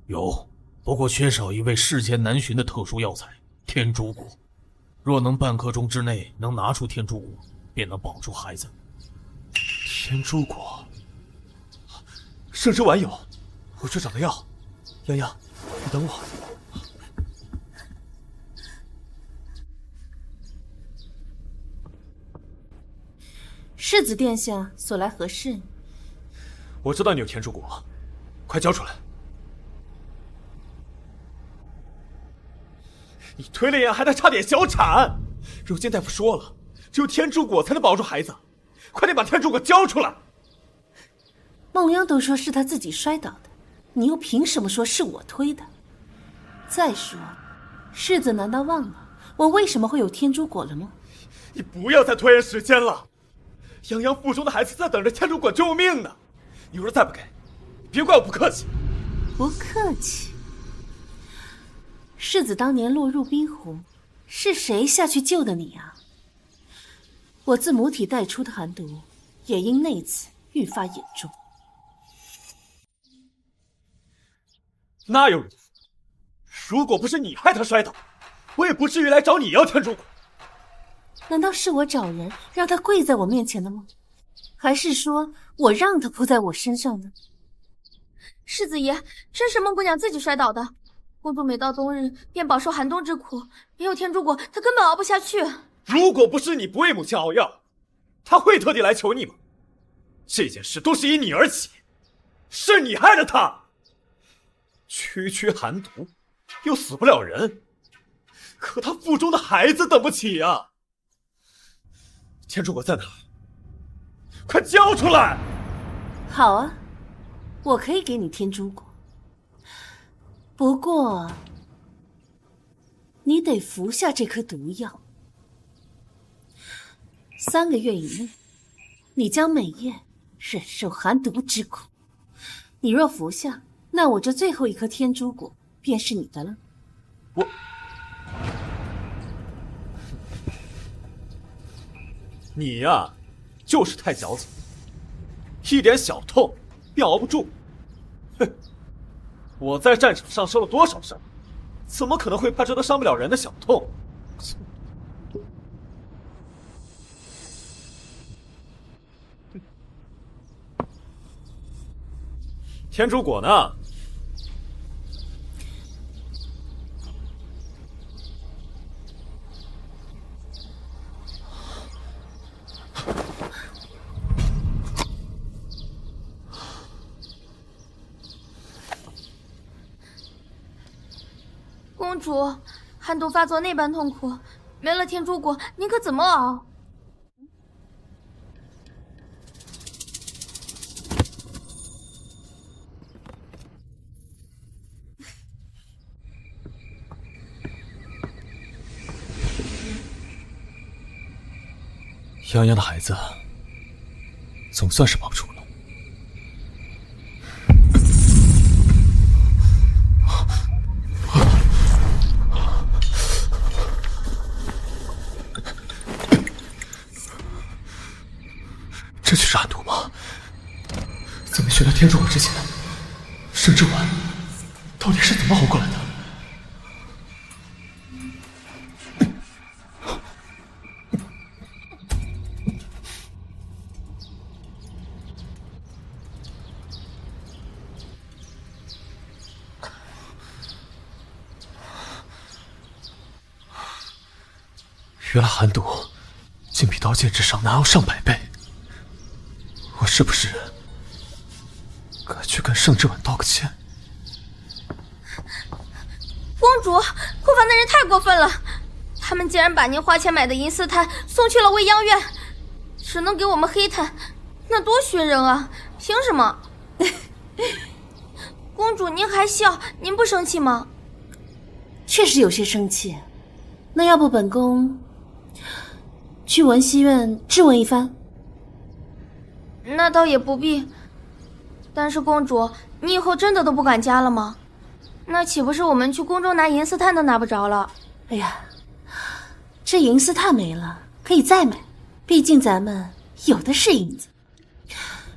有，不过缺少一味世间难寻的特殊药材——天竺果。若能半刻钟之内能拿出天竺果，便能保住孩子。天竺果，盛之丸有，我去找他要。洋洋，你等我。世子殿下所来何事？我知道你有天竺果，快交出来。你推了眼，还得差点小产。如今大夫说了，只有天竺果才能保住孩子，快点把天竺果交出来。梦央都说是他自己摔倒的，你又凭什么说是我推的？再说，世子难道忘了我为什么会有天竺果了吗？你不要再拖延时间了，洋洋腹中的孩子在等着天竺果救命呢。你若再不给，别怪我不客气。不客气。世子当年落入冰湖，是谁下去救的你啊？我自母体带出的寒毒，也因那次愈发严重。那有如此？如果不是你害他摔倒，我也不至于来找你要天竺果。难道是我找人让他跪在我面前的吗？还是说我让他扑在我身上的？世子爷，真是孟姑娘自己摔倒的。公主每到冬日便饱受寒冬之苦，没有天竺果，她根本熬不下去。如果不是你不为母亲熬药，她会特地来求你吗？这件事都是因你而起，是你害了她。区区寒毒，又死不了人，可她腹中的孩子等不起啊！天竺果在哪儿？快交出来！好啊，我可以给你天竺果。不过，你得服下这颗毒药。3个月以内，你将每夜忍受寒毒之苦。你若服下，那我这最后一颗天竺果便是你的了。你呀，就是太矫情，一点小痛便熬不住。哼，我在战场上受了多少伤，怎么可能会怕这都伤不了人的小痛？天竺果呢？公主，寒毒发作那般痛苦，没了天竺果，您可怎么熬？泱泱的孩子，总算是保住了。这就是寒毒吗？在没学到天竺果之前，盛之丸到底是怎么熬过来的？原来寒毒竟比刀剑之上难熬上百倍，我是不是该去跟盛之婉道个歉？公主，库房的人太过分了，他们竟然把您花钱买的银丝炭送去了未央院，只能给我们黑炭，那多削人啊！凭什么？公主，您还笑，您不生气吗？确实有些生气。那要不本宫去文熙院质问一番？那倒也不必。但是公主，你以后真的都不管家了吗？那岂不是我们去宫中拿银丝炭都拿不着了？哎呀，这银丝炭没了，可以再买，毕竟咱们有的是银子。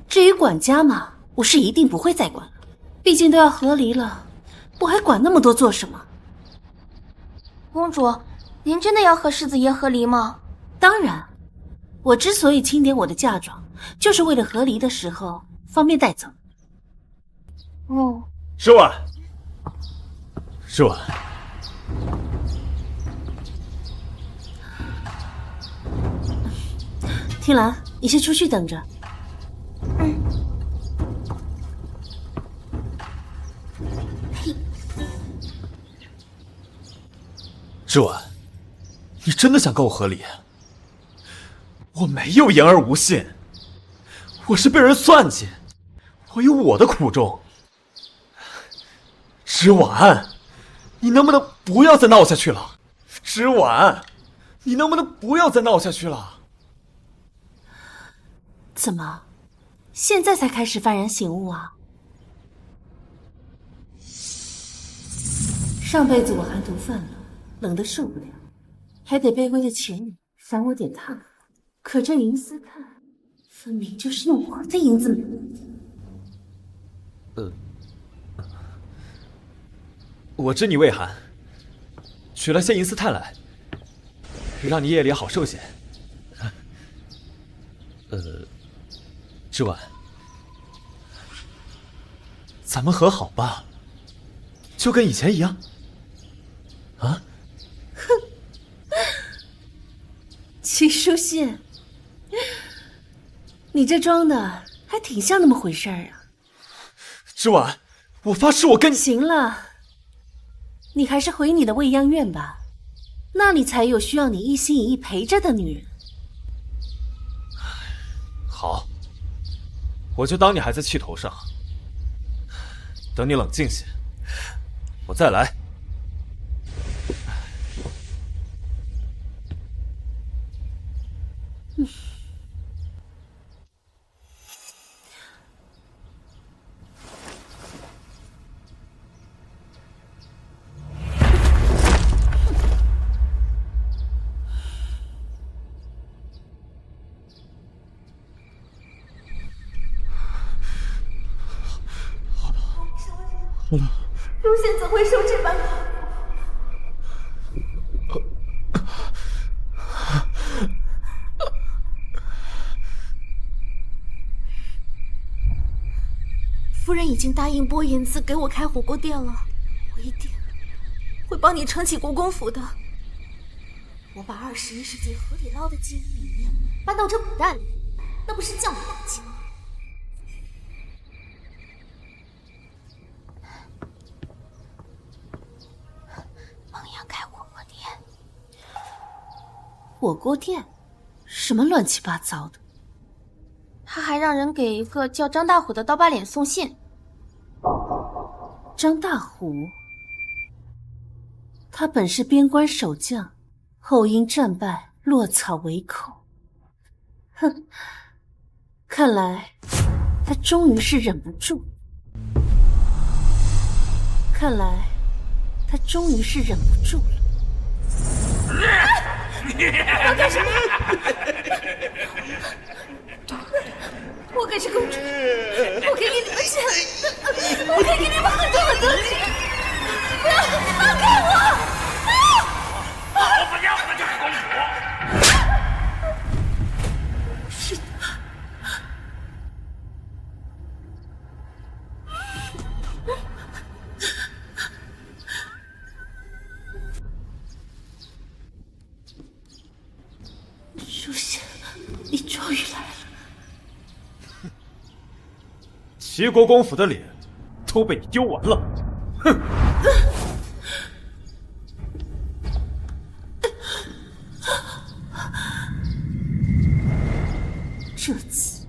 至于管家嘛，我是一定不会再管了，毕竟都要和离了，我还管那么多做什么？公主，您真的要和世子爷和离吗？当然，我之所以清点我的嫁妆，就是为了和离的时候方便带走。哦，诗婉，诗婉，听兰，你先出去等着。诗婉，你真的想跟我和离？我没有言而无信，我是被人算计，我有我的苦衷。诗婉，你能不能不要再闹下去了？诗婉，你能不能不要再闹下去了？怎么，现在才开始幡然醒悟啊？上辈子我寒毒犯了，冷得受不了，还得卑微的前女赏我点炭。可这银丝炭分明就是用我的银子买的。我知你畏寒，取了些银丝炭来，让你夜里好受些。之婉，咱们和好吧，就跟以前一样。啊？哼，齐书信，你这装的还挺像那么回事儿啊。之婉，我发誓我跟你……行了，你还是回你的未央院吧，那里才有需要你一心一意陪着的女人。好，我就当你还在气头上，等你冷静些，我再来。如仙怎会受这般苦？夫人已经答应拨银子给我开火锅店了，我一定会帮你撑起国公府的。我把21世纪河底捞的经营理念搬到这古代里，那不是降本养精吗？孟阳开火锅店，火锅店？什么乱七八糟的？他还让人给一个叫张大虎的刀疤脸送信。张大虎，他本是边关守将，后因战败落草为寇。哼，看来他终于是忍不住。看来他终于是忍不住了。我干什么？我可是公主，我可以给你们钱，我可以给你们很多很多钱，不要放开我！我不要的就是公主。是的。书仙，你终于来了。齐国公府的脸都被你丢完了，哼！这次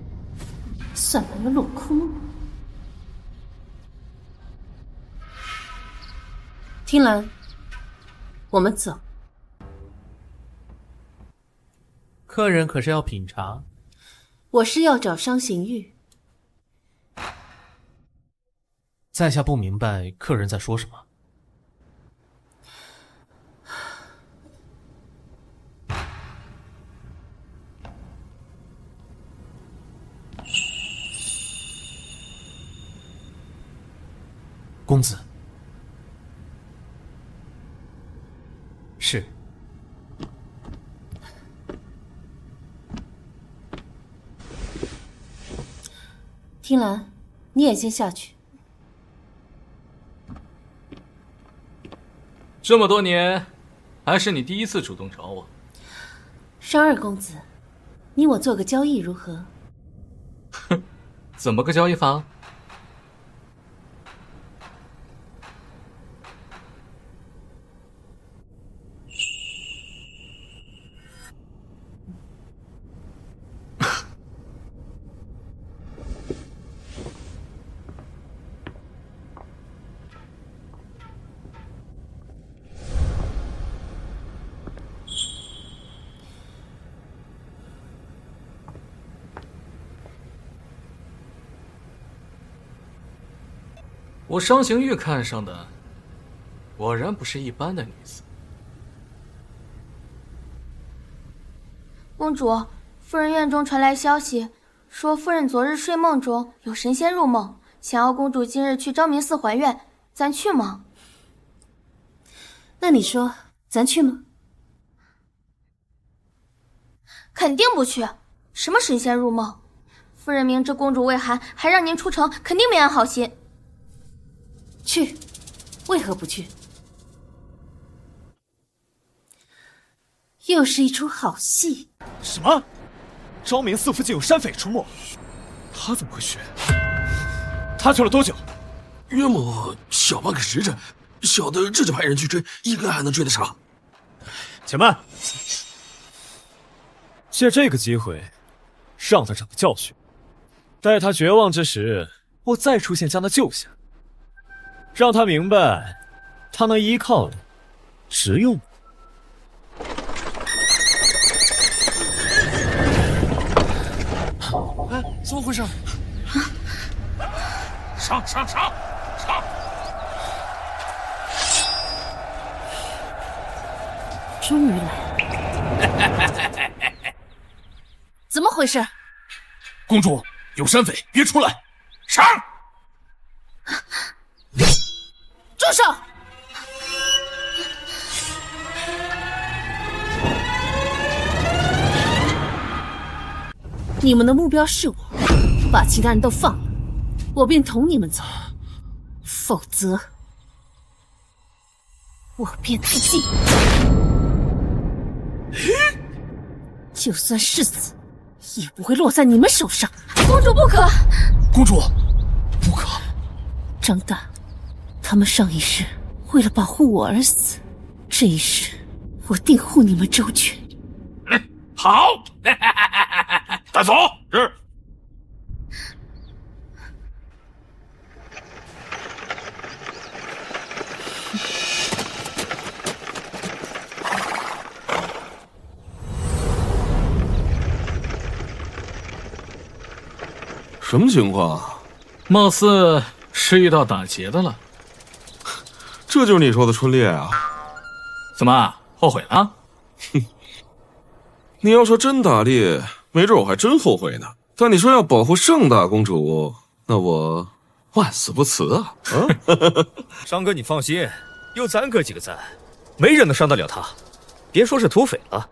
算来了落空了。听兰，我们走。客人可是要品茶？我是要找商行玉。在下不明白客人在说什么。公子。是。听兰，你也先下去。这么多年，还是你第一次主动找我。商二公子，你我做个交易如何？哼，怎么个交易法？我商行玉看上的，果然不是一般的女子。公主，夫人院中传来消息，说夫人昨日睡梦中有神仙入梦，想要公主今日去昭明寺还愿，咱去吗？那你说，咱去吗？肯定不去！什么神仙入梦？夫人明知公主未寒，还让您出城，肯定没安好心。去，为何不去？又是一出好戏。什么？昭明寺附近有山匪出没，他怎么会去？他去了多久？约莫小半个时辰，小的这就派人去追，应该还能追得上。且慢，借这个机会，让他长个教训。待他绝望之时，我再出现将他救下。让他明白，他能依靠的只有我。哎，怎么回事？上！终于来了。怎么回事？公主，有山匪，别出来！上！住手！你们的目标是我，把其他人都放了，我便同你们走；否则，我便自尽。就算是死，也不会落在你们手上。公主不可！公主，不可！张大，他们上一世为了保护我而死，这一世我定护你们周全。好，带走。是。什么情况？貌似是遇到打劫的了。这就是你说的春烈啊？怎么后悔了？哼，你要说真打猎，没准我还真后悔呢。但你说要保护盛大公主，那我万死不辞啊！商哥，你放心，有咱哥几个在，没人能伤得了他。别说是土匪了，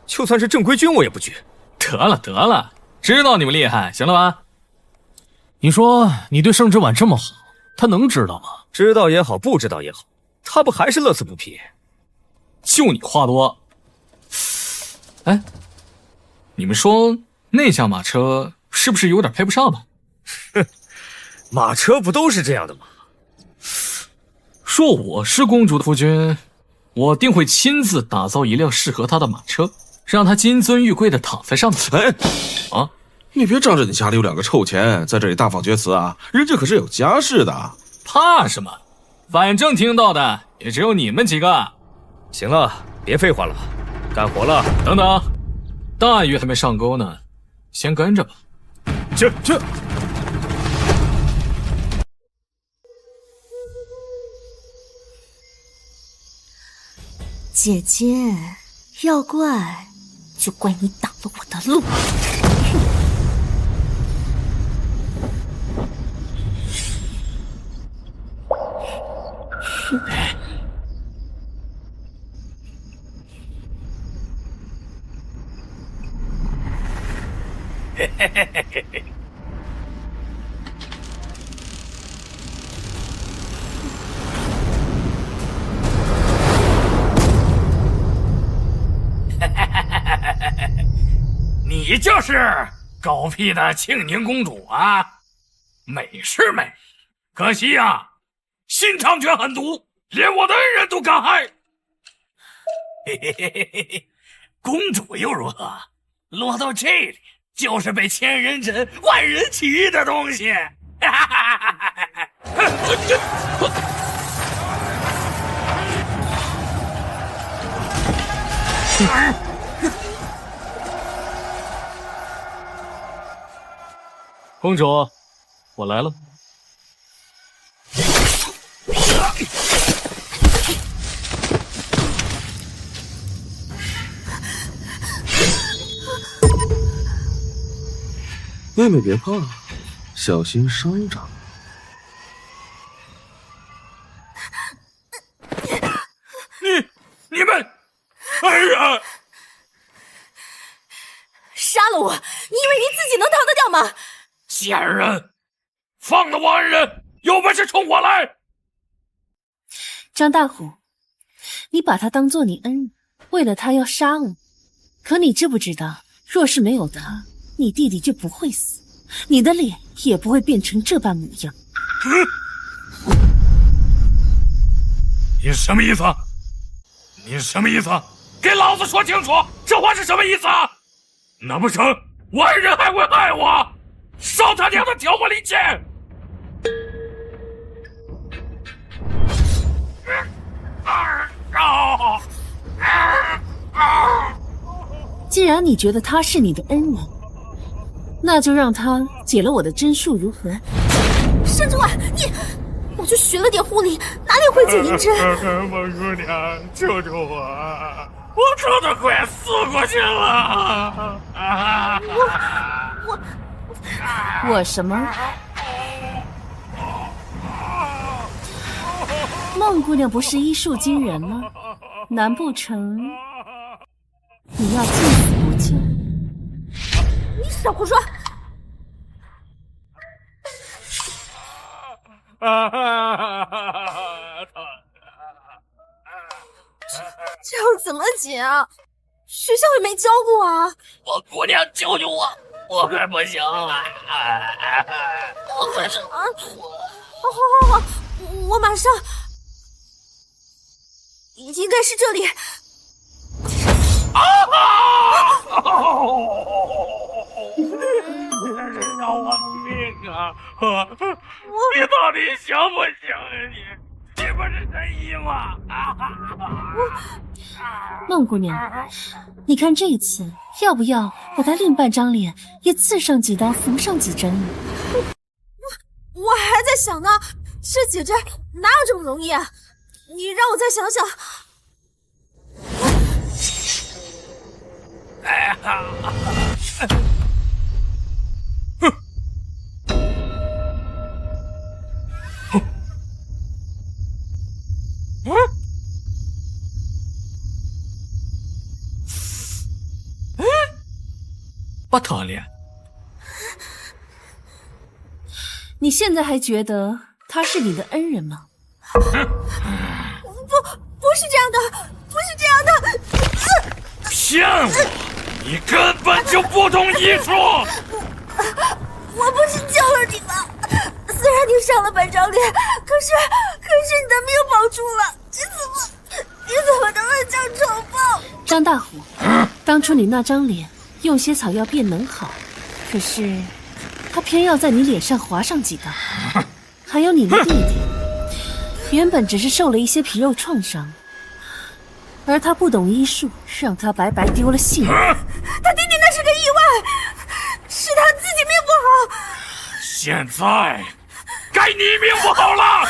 就算是正规军我也不惧。得了，知道你们厉害，行了吧？你说你对盛之婉这么好，他能知道吗？知道也好，不知道也好，他不还是乐此不疲？就你话多。哎，你们说那辆马车是不是有点配不上呢？哼，马车不都是这样的吗？若我是公主的夫君，我定会亲自打造一辆适合她的马车，让她金尊玉贵的躺在上面。哎，啊！你别仗着你家里有2个臭钱，在这里大放厥词啊！人家可是有家室的。怕什么？反正听到的也只有你们几个。行了，别废话了，干活了。等等，大鱼还没上钩呢，先跟着吧。去。姐姐，要怪就怪你挡了我的路。你就是狗屁的庆宁公主啊！美是美，可惜呀，心肠却狠毒，连我的恩人都敢害。嘿嘿嘿嘿嘿，公主又如何？落到这里就是被千人斩、万人骑的东西。哈哈哈哈哈！公主，我来了。妹妹别怕，小心伤着。你们，哎呀！杀了我！你以为你自己能逃得掉吗？贱人，放了我恩人，有本事冲我来！张大虎，你把他当做你恩人，为了他要杀我。可你知不知道，若是没有他，你弟弟就不会死，你的脸也不会变成这般模样。你什么意思？你什么意思？给老子说清楚，这话是什么意思？难不成我爱人还会害我？烧他娘的挑拨离间！既然你觉得他是你的恩人，那就让他解了我的针数如何？盛之婉，你，我就学了点护理，哪里会解银针？孟姑娘，救救我！我真的快死过去了！我什么？孟姑娘不是医术惊人吗？难不成你要见死不救？你少胡说！这样怎么解啊？学校也没教过啊！我姑娘，救救我！我快不行了！我快是……好，我马上。应该是这里。要我命啊！你到底行不行啊你？你不是神医吗？孟姑娘，你看这次要不要把她另半张脸也刺上几刀，缝上几针呢？我还在想呢，这几针哪有这么容易啊？你让我再想想。不讨厌。你现在还觉得他是你的恩人吗？不是这样的，不是这样的！骗我！你根本就不懂医术！我不是救了你吗？虽然你伤了半张脸，可是你的命保住了。你怎么能恩将仇报？张大虎，当初你那张脸用些草药便能好，可是他偏要在你脸上划上几刀。还有你的弟弟，原本只是受了一些皮肉创伤，而他不懂医术，让他白白丢了性命。他弟弟那是个意外，是他自己命不好。现在该你命不好了。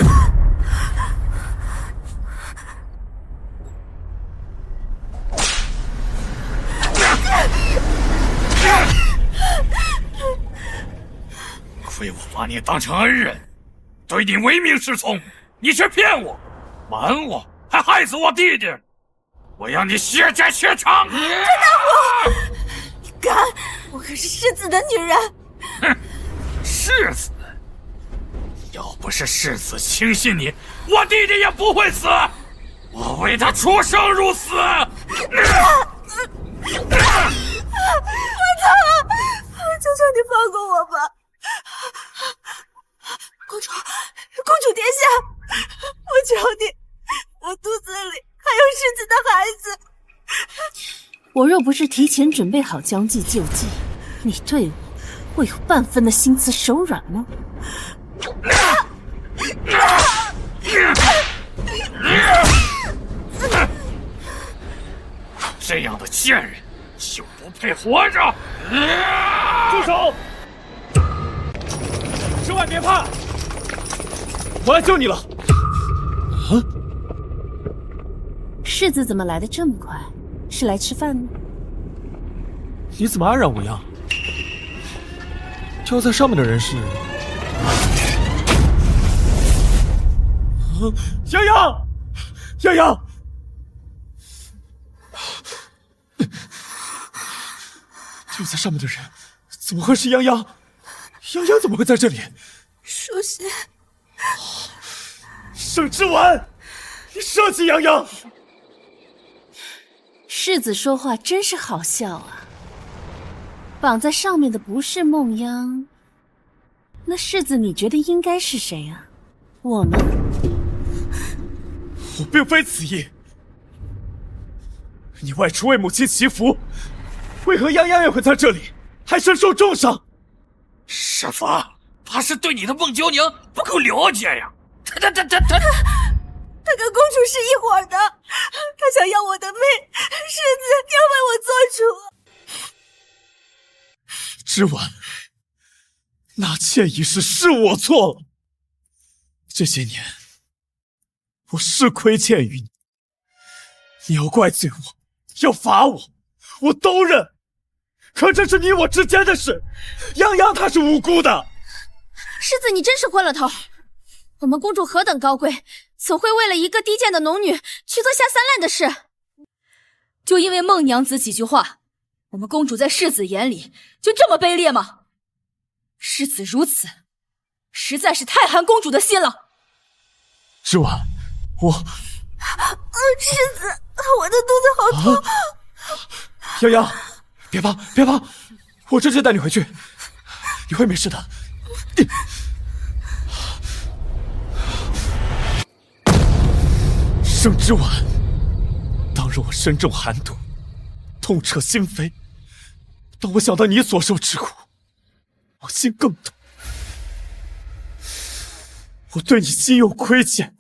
亏我把你当成恩人，对你唯命是从，你却骗我、瞒我，还害死我弟弟！我要你血债血偿！张大虎，你敢！我可是世子的女人。哼，世子！要不是世子轻信你，我弟弟也不会死。我为他出生入死。我错了，求求你放过我吧。公主殿下，我求你，我肚子里还有世子的孩子。我若不是提前准备好将计就计，你对我会有半分的心慈手软吗？这样的贱人就不配活着！住手！之外别怕，我来救你了。世子怎么来的这么快？是来吃饭吗？你怎么安然无恙？跳在上面的人是……洋洋，洋洋！跳在上面的人怎么会是洋洋？洋洋怎么会在这里？书仙，盛之文，你设计洋洋！世子说话真是好笑啊！绑在上面的不是梦央，那世子你觉得应该是谁啊？我吗？我并非此意。你外出为母亲祈福，为何泱泱也会在这里，还身受重伤？师父，他是对你的孟娇娘不够了解呀！他跟公主是一伙的，他想要我的命，世子要为我做主。之婉，纳妾一事是我错了。这些年，我是亏欠于你，你要怪罪我，要罚我，我都认。可这是你我之间的事，泱泱她是无辜的。世子，你真是昏了头。我们公主何等高贵，怎会为了一个低贱的农女去做下三滥的事？就因为孟娘子几句话，我们公主在世子眼里就这么卑劣吗？世子如此，实在是太寒公主的心了。之婉，我……世子，我的肚子好痛。洋洋，别怕，别怕，我这就带你回去，你会没事的。盛之婉，当日我身中寒毒，痛彻心扉。当我想到你所受之苦，我心更痛。我对你心有亏欠，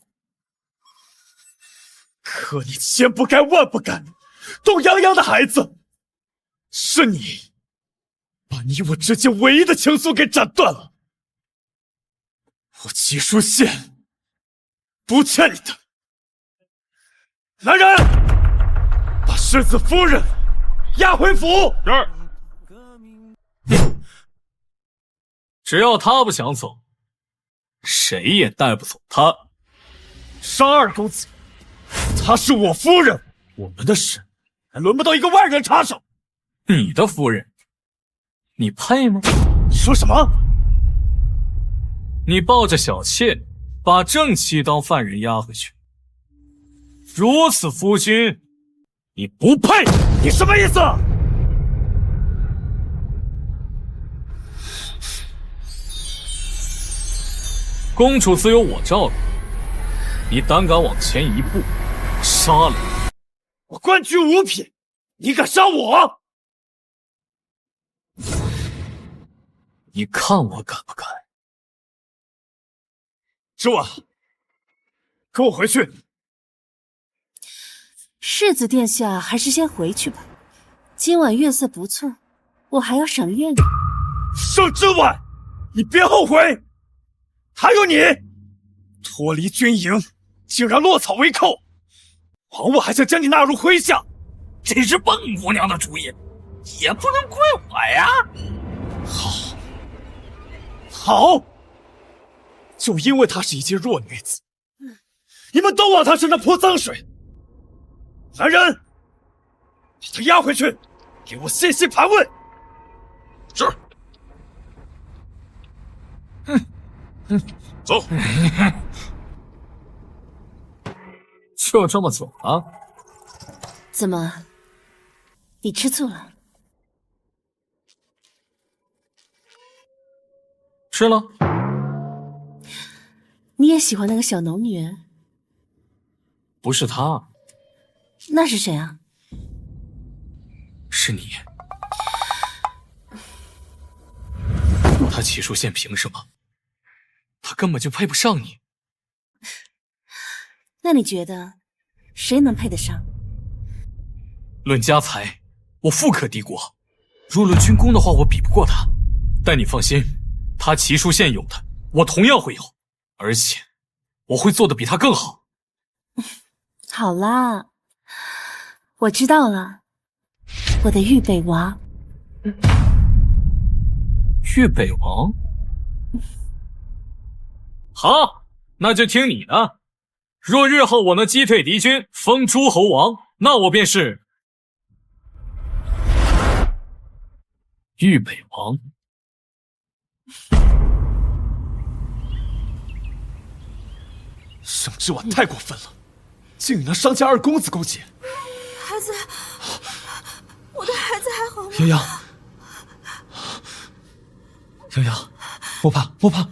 可你千不该万不该动洋洋的孩子。是你把你我之间唯一的情愫给斩断了。我齐书宪不欠你的。来人，把世子夫人押回府。只要他不想走，谁也带不走他。商二公子，她是我夫人，我们的事还轮不到一个外人插手。你的夫人，你配吗？你说什么？你抱着小妾，把正妻当犯人押回去，如此夫君，你不配！你什么意思？公主自有我罩着，你胆敢往前一步，杀了你！我官居五品，你敢杀我？你看我敢不敢？之婉，跟我回去。世子殿下还是先回去吧，今晚月色不错，我还要赏月呢。盛之婉，你别后悔！还有你，脱离军营，竟然落草为寇，王我还想将你纳入麾下，这是孟姑娘的主意，也不能怪我呀。好，就因为她是一介弱女子，你们都往她身上泼脏水。来人，把她押回去，给我细细盘问。是。走。就这么走了？怎么，你吃醋了？吃了。你也喜欢那个小农女人？不是她。那是谁啊？是你。他齐书宪凭什么？他根本就配不上你。那你觉得谁能配得上？论家财，我富可敌国；若论军功的话，我比不过他。但你放心，他齐书宪有的，我同样会有，而且我会做得比他更好。好啦，我知道了，我的豫北王。豫北王？好，那就听你的。若日后我能击退敌军，封诸侯王，那我便是豫北王。盛之婉太过分了，竟能伤及二公子勾结。孩子，我的孩子还好吗？洋洋，洋洋，莫怕莫怕，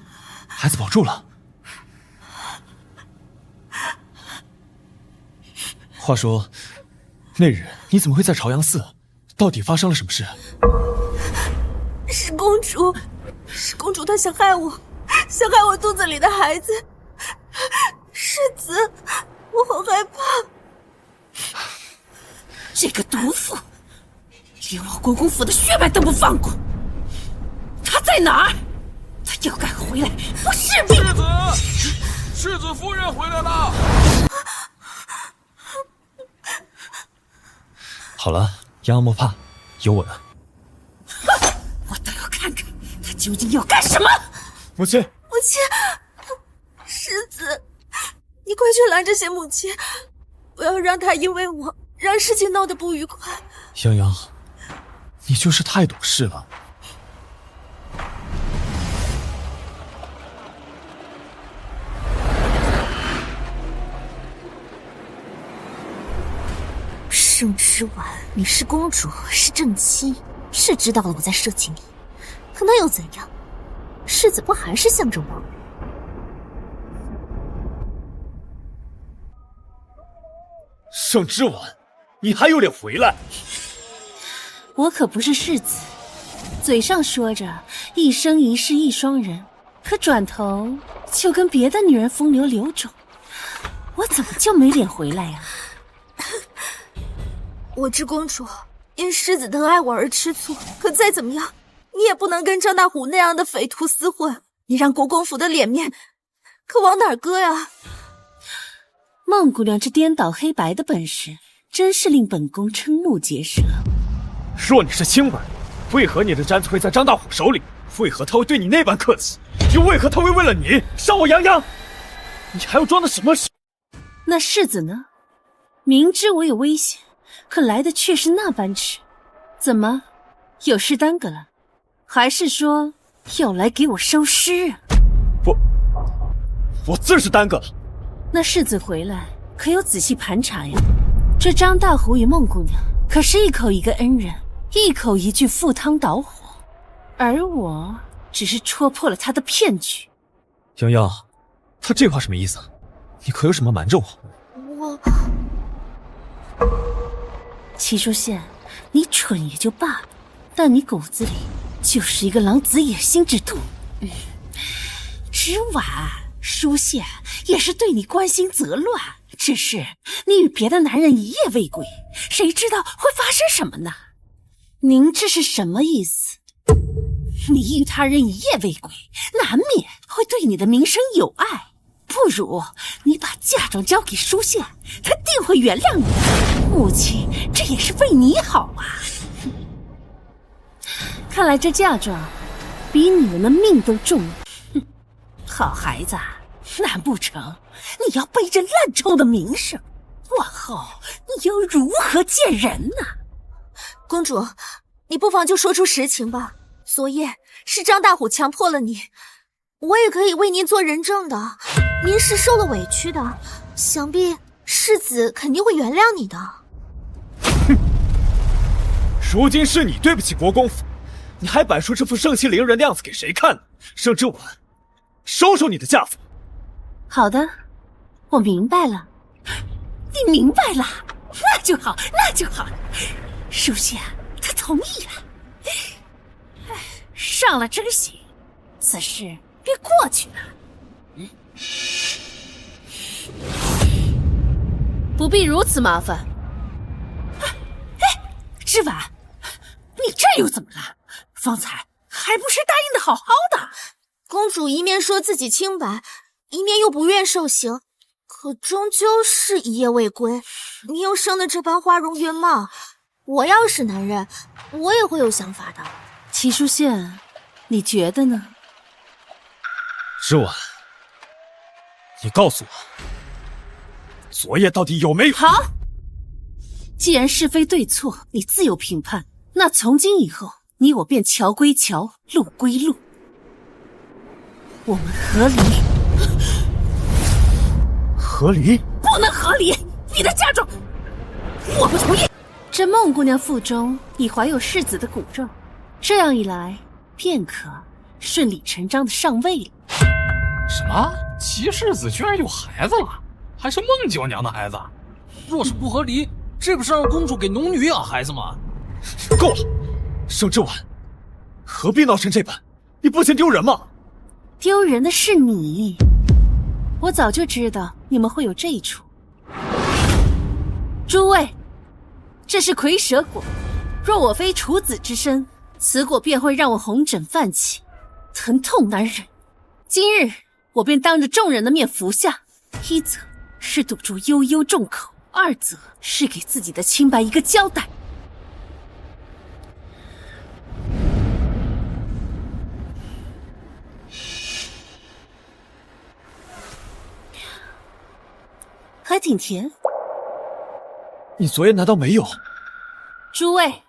孩子保住了。话说，那日你怎么会在朝阳寺？到底发生了什么事？是公主，是公主，她想害我，想害我肚子里的孩子。世子，我好害怕。这个毒妇，连我国公府的血脉都不放过。她在哪儿？她要敢回来，我势必……世子夫人回来了。好了，洋洋莫怕，有我呢。我倒要看看她究竟要干什么。母亲，母亲，世子，你快去拦着谢母亲，不要让她因为我让事情闹得不愉快。泱泱，你就是太懂事了。盛之婉，你是公主，是正妻，是知道了我在设计你，可那又怎样？世子不还是向着我？盛之婉，你还有脸回来？我可不是世子，嘴上说着一生一世一双人，可转头就跟别的女人风流流种，我怎么就没脸回来呀？我知公主因世子疼爱我而吃醋，可再怎么样，你也不能跟张大虎那样的匪徒厮混，你让国公府的脸面可往哪儿搁呀？孟姑娘这颠倒黑白的本事，真是令本宫瞠目结舌。若你是清白，为何你的簪子会在张大虎手里？为何他会对你那般客气？又为何他会为了你伤我泱泱？你还要装的什么？那世子呢？明知我有危险，可来的却是那般迟。怎么，有事耽搁了？还是说要来给我收尸啊？我自是耽搁了。那世子回来可有仔细盘查呀？这张大虎与孟姑娘可是一口一个恩人，一口一句赴汤蹈火，而我只是戳破了他的骗局。泱泱，他这话什么意思？你可有什么瞒着我？齐书宪，你蠢也就罢了，但你骨子里就是一个狼子野心之徒。之婉，书宪也是对你关心则乱，只是你与别的男人一夜未归，谁知道会发生什么呢？您这是什么意思？你与他人一夜未归，难免会对你的名声有碍。不如你把嫁妆交给书宪，他定会原谅你的。母亲这也是为你好啊。看来这嫁妆比你们的命都重要。好孩子，难不成你要背着烂臭的名声，往后你又如何见人呢？公主，你不妨就说出实情吧。昨夜是张大虎强迫了你，我也可以为您做人证的。您是受了委屈的，想必世子肯定会原谅你的。哼，如今是你对不起国公府，你还摆出这副盛气凌人的样子给谁看呢？盛之婉，收收你的架子。好的，我明白了。你明白了，那就好，那就好。书宪他同意了。上了真行，此事便过去了。不必如此麻烦。之婉，你这又怎么了？方才还不是答应的好好的？公主一面说自己清白，一面又不愿受刑，可终究是一夜未归。你又生得这般花容月貌，我要是男人，我也会有想法的。齐书宪，你觉得呢？之婉，你告诉我，昨夜到底有没有？好，既然是非对错你自有评判，那从今以后，你我便桥归桥，路归路，我们和离。和离？不能和离！你的嫁妆，我不同意。这孟姑娘腹中已怀有世子的骨肉，这样一来，便可顺理成章的上位了。什么？齐世子居然有孩子了，还是孟九娘的孩子？若是不合理，这不是让公主给农女养孩子吗？够了，盛之婉，何必闹成这般？你不嫌丢人吗？丢人的是你，我早就知道你们会有这一出。诸位，这是蝰蛇果，若我非处子之身，此果便会让我红疹泛起，疼痛难忍。今日我便当着众人的面服下，一则是堵住悠悠众口，二则是给自己的清白一个交代。还挺甜。你昨夜难道没有？诸位，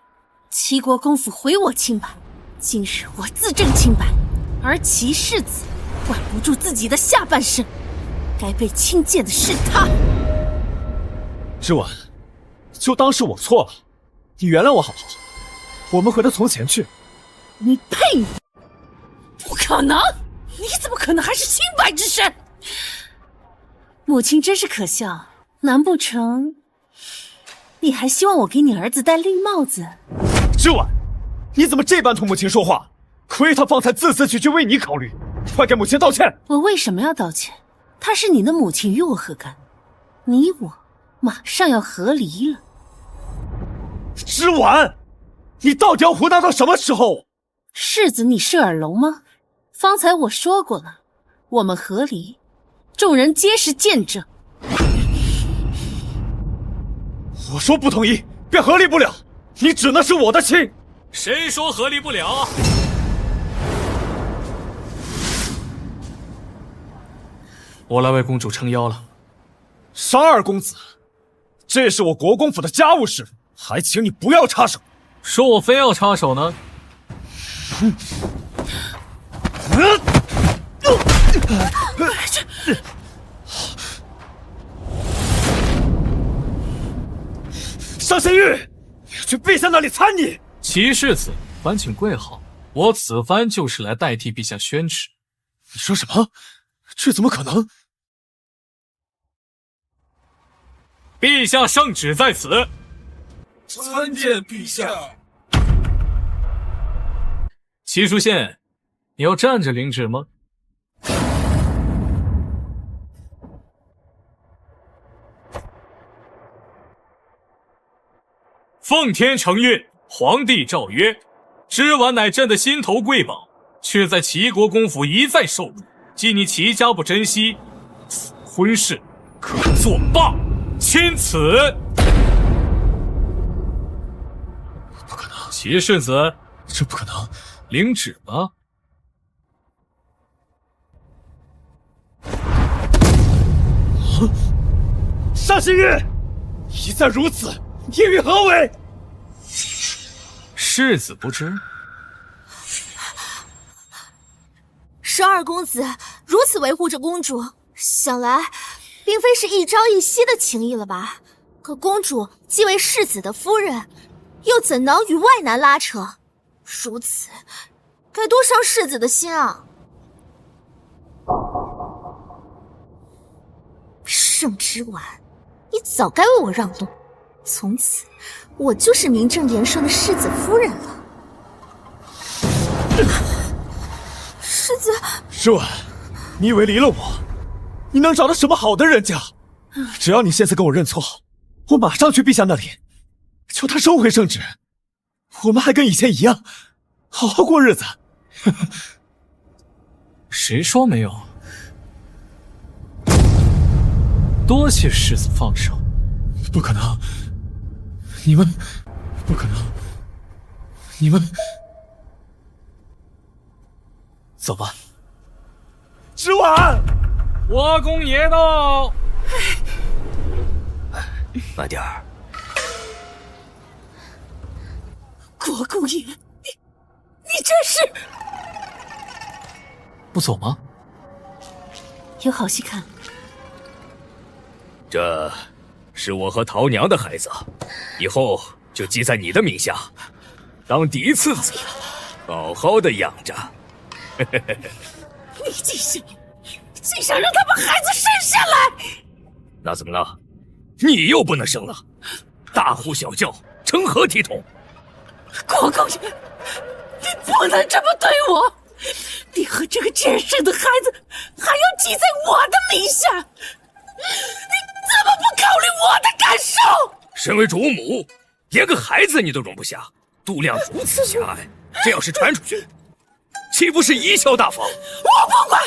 齐国公府毁我清白，今日我自证清白，而齐世子管不住自己的下半身，该被轻贱的是他。之婉，就当是我错了，你原谅我好不好？我们回到从前去。你呸！不可能！你怎么可能还是清白之身？母亲真是可笑，难不成你还希望我给你儿子戴绿帽子？之婉，你怎么这般同母亲说话？亏他方才字字句句为你考虑，快给母亲道歉！我为什么要道歉？她是你的母亲，与我何干？你我马上要和离了。之婉，你到底要胡闹到什么时候？世子，你是耳聋吗？方才我说过了，我们和离，众人皆是见证。我说不同意，便和离不了，你只能是我的亲。谁说和离不了？我来为公主撑腰了。商二公子，这是我国公府的家务事，还请你不要插手。说我非要插手呢？上仙玉，去陛下那里参你。齐世子，烦请跪好，我此番就是来代替陛下宣旨。你说什么？这怎么可能？陛下圣旨在此。参见陛下。齐书宪，你要站着领旨吗？奉天承运，皇帝诏曰：之婉乃朕的心头贵宝，却在齐国公府一再受辱，既你齐家不珍惜，此婚事可作罢。钦此。不可能，齐世子，这不可能。领旨吧。上仙玉，一再如此，意欲何为？世子不知。十二公子如此维护着公主，想来并非是一朝一夕的情谊了吧？可公主既为世子的夫人，又怎能与外男拉扯？如此，该多伤世子的心啊！盛之婉，你早该为我让路，从此我就是名正言顺的世子夫人了。世子，之婉，你以为离了我，你能找到什么好的人家？只要你现在跟我认错，我马上去陛下那里，求他收回圣旨，我们还跟以前一样，好好过日子。谁说没有？多谢世子放手。不可能，你们不可能，你们走吧。之婉，国公爷到。慢点儿。国公爷，你这是不走吗？有好戏看。这是我和陶娘的孩子，以后就记在你的名下，当嫡次子，好好的养着。你竟想让他把孩子生下来？那怎么了？你又不能生了，大呼小叫，成何体统？国公爷，你不能这么对我！你和这个贱世的孩子还要记在我的名下，你怎么不考虑我的感受？身为主母，连个孩子你都容不下，度量如此狭隘，这要是传出去，岂不是贻笑大方？我不管，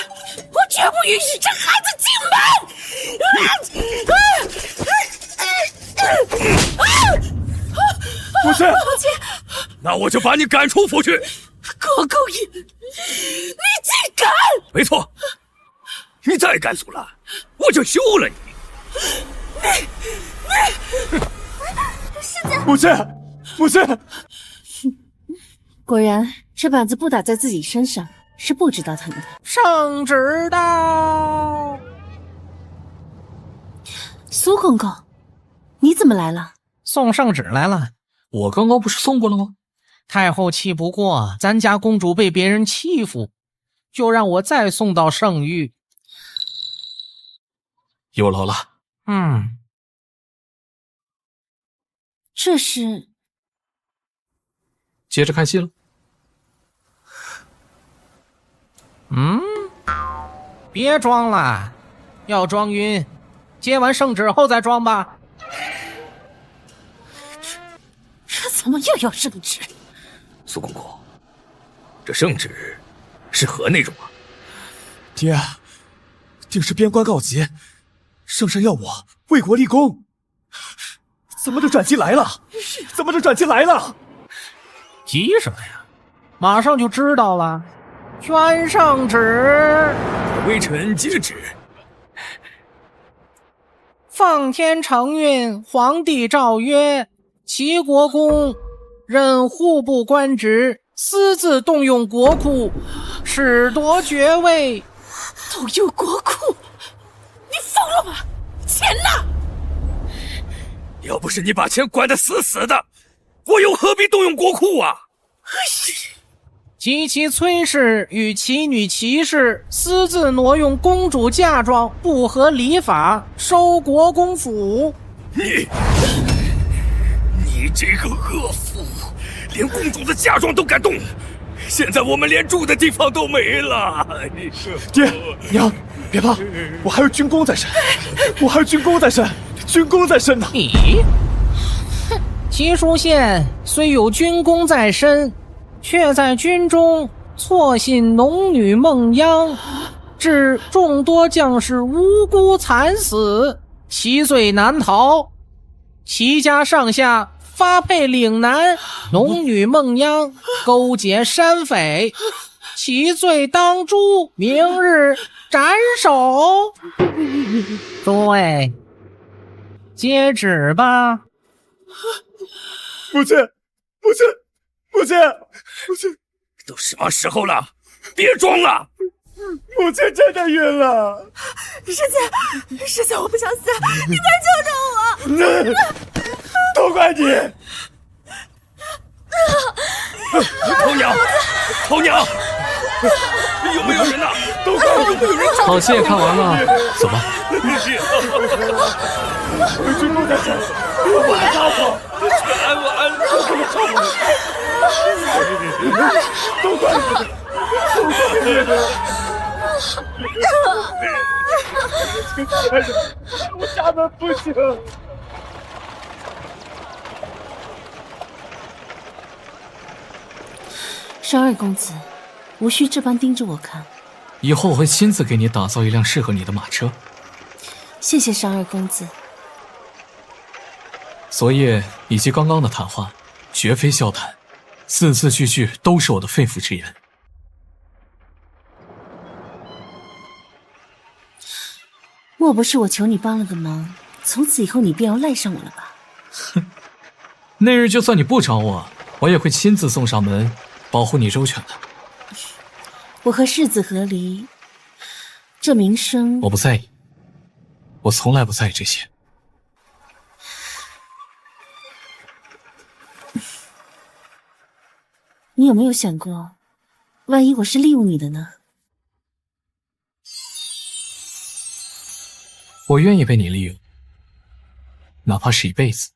我绝不允许这孩子进门！母亲，那我就把你赶出府去。国公爷，你竟敢！没错，你再敢阻拦，我就休了你。母亲，母亲，果然，这板子不打在自己身上是不知道疼的。圣旨到！苏公公，你怎么来了？送圣旨来了。我刚刚不是送过了吗？太后气不过咱家公主被别人欺负，就让我再送到圣域。有劳了。这是接着看戏了。别装了，要装晕，接完圣旨后再装吧。这怎么又要圣旨？苏公公，这圣旨是何内容啊？爹，定是边关告急，圣上要我为国立功。怎么就转进来了？急什么呀？马上就知道了。宣圣旨，微臣接旨。奉天承运，皇帝诏曰：齐国公任户部官职，私自动用国库，褫夺爵位。动用国库？你疯了吗？钱呢？要不是你把钱管得死死的，我又何必动用国库啊？及其崔氏与其女齐氏私自挪用公主嫁妆，不合礼法，收国公府。你这个恶妇，连公主的嫁妆都敢动！现在我们连住的地方都没了。爹娘，别怕，我还有军功在身，军功在身呢。咦，齐书县虽有军功在身，却在军中错信农女孟央，致众多将士无辜惨死，其罪难逃。齐家上下发配岭南，农女孟央勾结山匪，其罪当诛，明日斩首。诸位，接旨吧。母亲，都什么时候了？别装了！母亲真的晕了。师姐，我不想死，你快救救我！都怪你！头娘，有没有人呐？都怪你！有没有人？好戏也看完了，走吧。军功在身，我来照顾。都怪你！我家门不行。十二公子，无需这般盯着我看。以后我会亲自给你打造一辆适合你的马车。谢谢十二公子。昨夜以及刚刚的谈话，绝非笑谈，字字句句都是我的肺腑之言。莫不是我求你帮了个忙，从此以后你便要赖上我了吧？哼，那日就算你不找我，我也会亲自送上门，保护你周全的。我和世子和离，这名声我不在意，我从来不在意这些。你有没有想过，万一我是利用你的呢？我愿意被你利用，哪怕是一辈子。